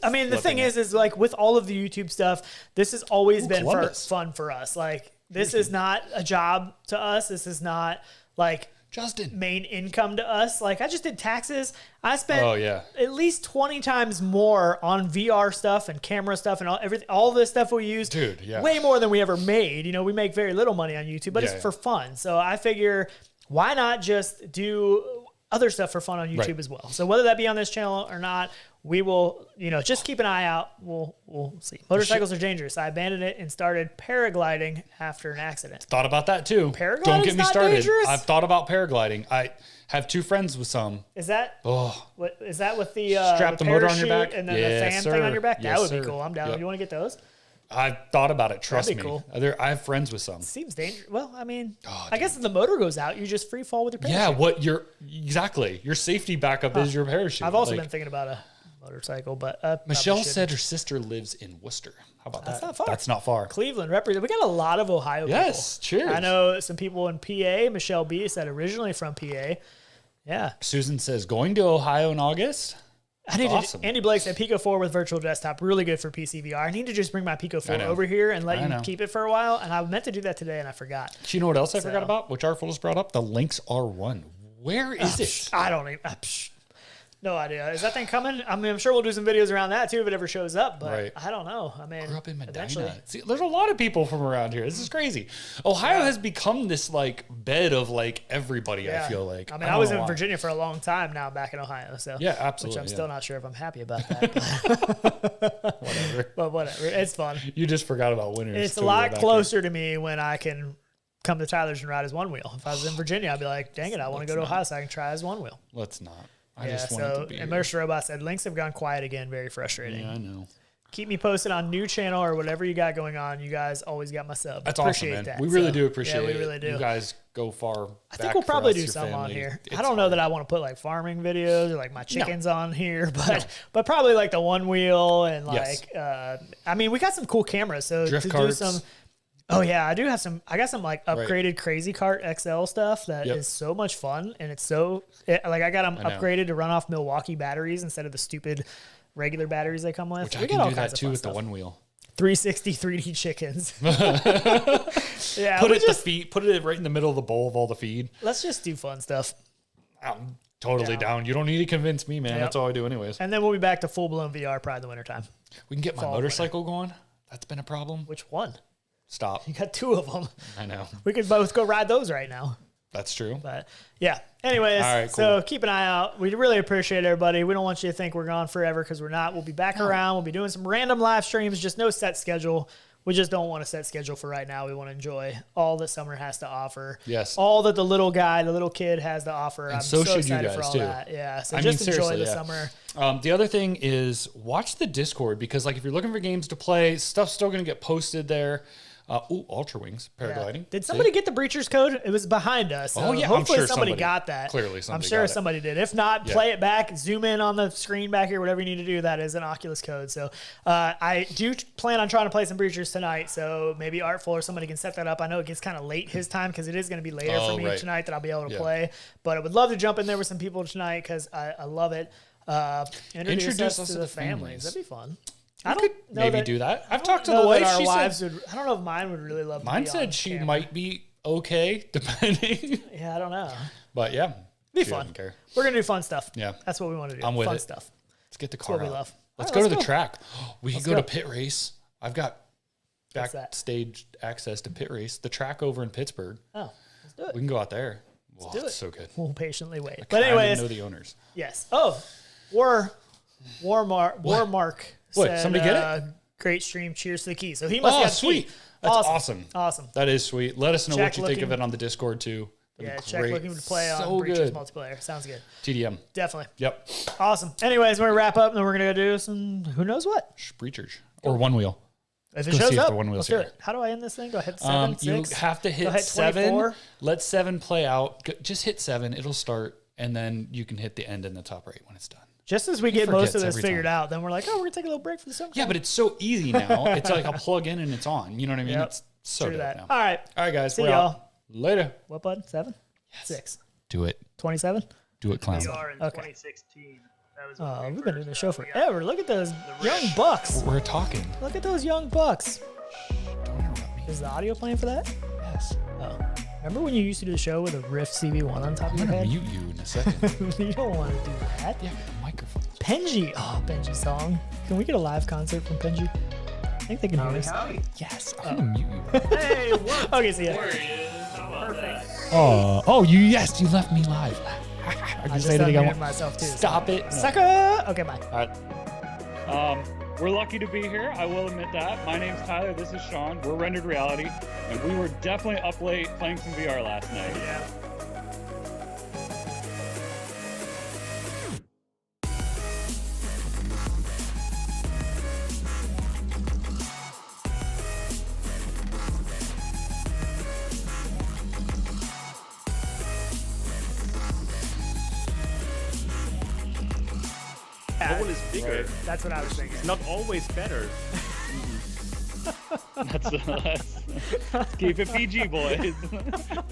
I mean, the thing flipping is like with all of the YouTube stuff, this has always been Columbus. fun for us. Like this is not a job to us. This is not like Justin. main income to us. Like I just did taxes. I spent Oh, yeah. at least 20 times more on VR stuff and camera stuff and all this stuff we use. Dude, yeah. Way more than we ever made. You know, we make very little money on YouTube, but Yeah, it's for fun. So I figure why not just do other stuff for fun on YouTube Right. as well. So whether that be on this channel or not, we will, you know, just keep an eye out. We'll see. Motorcycles are dangerous. I abandoned it and started paragliding after an accident. Thought about that too. Paragliding's Don't get me not started. dangerous? I've thought about paragliding. I have two friends with some. Is that Oh, what is that with the Strap the the motor on your parachute back? and then Yes, the fan sir. thing on your back? Yes, that would sir. be cool. I'm down. Yep. You want to get those? I've thought about it. Trust That'd me. be cool. I have friends with some. Seems dangerous. Well, I mean, Oh, I guess if the motor goes out, you just free fall with your parachute. Yeah, what your safety backup is your parachute. I've also Like, been thinking about a motorcycle, but Michelle probably shouldn't. said her sister lives in Worcester. How about That's that? not far. That's not far. Cleveland represent. We got a lot of Ohio Yes, people. cheers. I know some people in PA. Michelle B said originally from PA. Yeah. Susan says going to Ohio in August. I need awesome. to, Andy Blake said Pico 4 with virtual desktop, really good for PC VR. I need to just bring my Pico 4 know. over here and let I you know. keep it for a while. And I meant to do that today and I forgot. Do you know what else I So- forgot about? Which Artful just brought up? The Lynx R1. Where is it? I don't even. No idea. Is that thing coming? I mean, I'm sure we'll do some videos around that too if it ever shows up, but Right. I don't know. I mean, Grew up in eventually. Medina. See, there's a lot of people from around here. This is crazy. Ohio has become this like bed of like everybody. I feel like. I mean, I don't was know in why. Virginia for a long time now, back in Ohio. So Yeah, absolutely. Which I'm yeah. still not sure if I'm happy about that. Whatever. But whatever, it's fun. You just forgot about winters. It's a too, lot back closer to me when I can come to Tyler's and ride his one wheel. If I was in Virginia, I'd be like, dang it, I want to go to Ohio so I can try his one wheel. here. Let's not. I Yeah, just want it so to be. Immersed Robot said, links have gone quiet again. Very frustrating. Yeah, I know. Keep me posted on new channel or whatever you got going on. You guys always got my sub. That's Appreciate awesome, man. that. We really So, do appreciate it. Yeah, we really do. You guys go far. I think we'll probably do some on here. I don't know that I want to put like farming videos or like my chickens on here, but probably like the one wheel and like Yes. I mean we got some cool cameras. So Drift to carts. do some yeah, I do have some. I got some like upgraded Crazy Cart XL stuff that is so much fun, and it's like I got them upgraded to run off Milwaukee batteries instead of the stupid regular batteries they come with. Which We I got can all do kinds that of too fun with stuff. the one wheel. 360 3D chickens. Yeah, Put we it the just, feed. Put it right in the middle of the bowl of all the feed. let's just do fun stuff, I'm totally down. You don't need to convince me, man. Yep. That's all I do, anyways. and then we'll be back to full blown VR probably in the wintertime. We can get my Fall, motorcycle going. That's been a problem. Which one? Stop. You got two of them. I know. We could both go ride those right now. That's true. But yeah. Anyways, All right, so cool. keep an eye out. We really appreciate everybody. We don't want you to think we're gone forever because we're not. We'll be back around. We'll be doing some random live streams, just no set schedule. We just don't want a set schedule for right now. We want to enjoy all that summer has to offer. Yes. All that the little guy, the little kid has to offer. I'm so so should you excited for guys, all too. that. Yeah. So I just mean, enjoy seriously, the yeah. summer. The other thing is watch the Discord because, like, if you're looking for games to play, stuff's still going to get posted there. Ultra Wings paragliding. Yeah. Did See? somebody get the Breachers code? It was behind us. So Oh, yeah, I'm hopefully sure somebody somebody- got that. clearly I'm somebody sure got it. somebody did. If not, Yeah. play it back, zoom in on the screen back here, whatever you need to do. That is an Oculus code. So I do plan on trying to play some Breachers tonight. So maybe Artful or somebody can set that up. I know it gets kind of late his time because it is going to be later for me right. tonight that I'll be able to Yeah. play. But I would love to jump in there with some people tonight because I love it. Introduce us to the families. That'd be fun. I don't know maybe that, do that. I've I talked to don't the know that wife. our She wives said, would. I don't know if mine would really love. mine to be said on she camera. might be okay, depending. Yeah, I don't know. But yeah, Be she fun. doesn't care. We're gonna do fun stuff. Yeah. That's what we want to do. I'm with fun it. stuff. Let's get the what car we out. love. Let's All go right, to the let's go. track. We can Let's go to go. pit race. I've got What's that? backstage access to pit race. The track over in Pittsburgh. Oh, let's do it. We can go out there. Whoa, do it. it's so good. We'll patiently wait. I But don't even anyways, know the owners. yes. Oh, Warmark What? said, Somebody get it? Great stream. Cheers to the key. So he must Oh, have sweet. Key. That's awesome. Awesome. That is sweet. Let us know Check what you think of looking- it on the Discord too. Yeah, That'd be check great. looking to play on So Breaches good. multiplayer. Sounds good. TDM. Definitely. Yep. Awesome. Anyways, we're gonna wrap up and then we're gonna go do some who knows what. Breachers or one wheel. If it go shows see if up, the one wheel's let's do here. it. How do I end this thing? Go ahead. 7, You 6. have to Go hit ahead, 7. 24. Let 7 play out. Just hit 7. It'll start, and then you can hit the end in the top right when it's done. Just as we get most of forgets this every figured time. out, then we're like, oh, we're gonna take a little break for the summer. Yeah, but it's so easy now. It's like a plug in and it's on. You know what I mean? Yep. It's so True dope that. now. All right. All right, guys. See we're y'all. out. Later. What button? 7? 6. Do it. 27? Do it, clown. VR in Okay. 2016. That was when we We've been doing first, the show we got- forever. Look at those young bucks. We're talking. Look at those young bucks. Don't interrupt me. Is the audio playing for that? Yes. Oh. Remember when you used to do the show with a Rift CB1 on top of I'm your going to head? mute you in a second. You don't want to do that. Yeah, microphone. Penji. Oh, Penji song. Can we get a live concert from Penji? I think they can hear us. Yes. I'm going to mute you. Hey, what? Okay, see ya. Oh, yes, you left me live. I I can just say anything I unmuted want. myself too. Stop it. No. Sucker. Okay, bye. All right. We're lucky to be here. I will admit that. My name's Tyler. This is Sean. We're Rendered Reality, and we were definitely up late playing some VR last night. Yeah. Hole is bigger. That's what I was thinking. Not always better. Let's keep it PG, boys.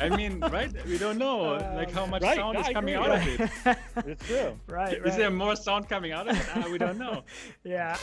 I mean, right? We don't know like how much Right, sound I is coming agree. out of it. It's true. Right, Is there more sound coming out of it? We don't know. Yeah.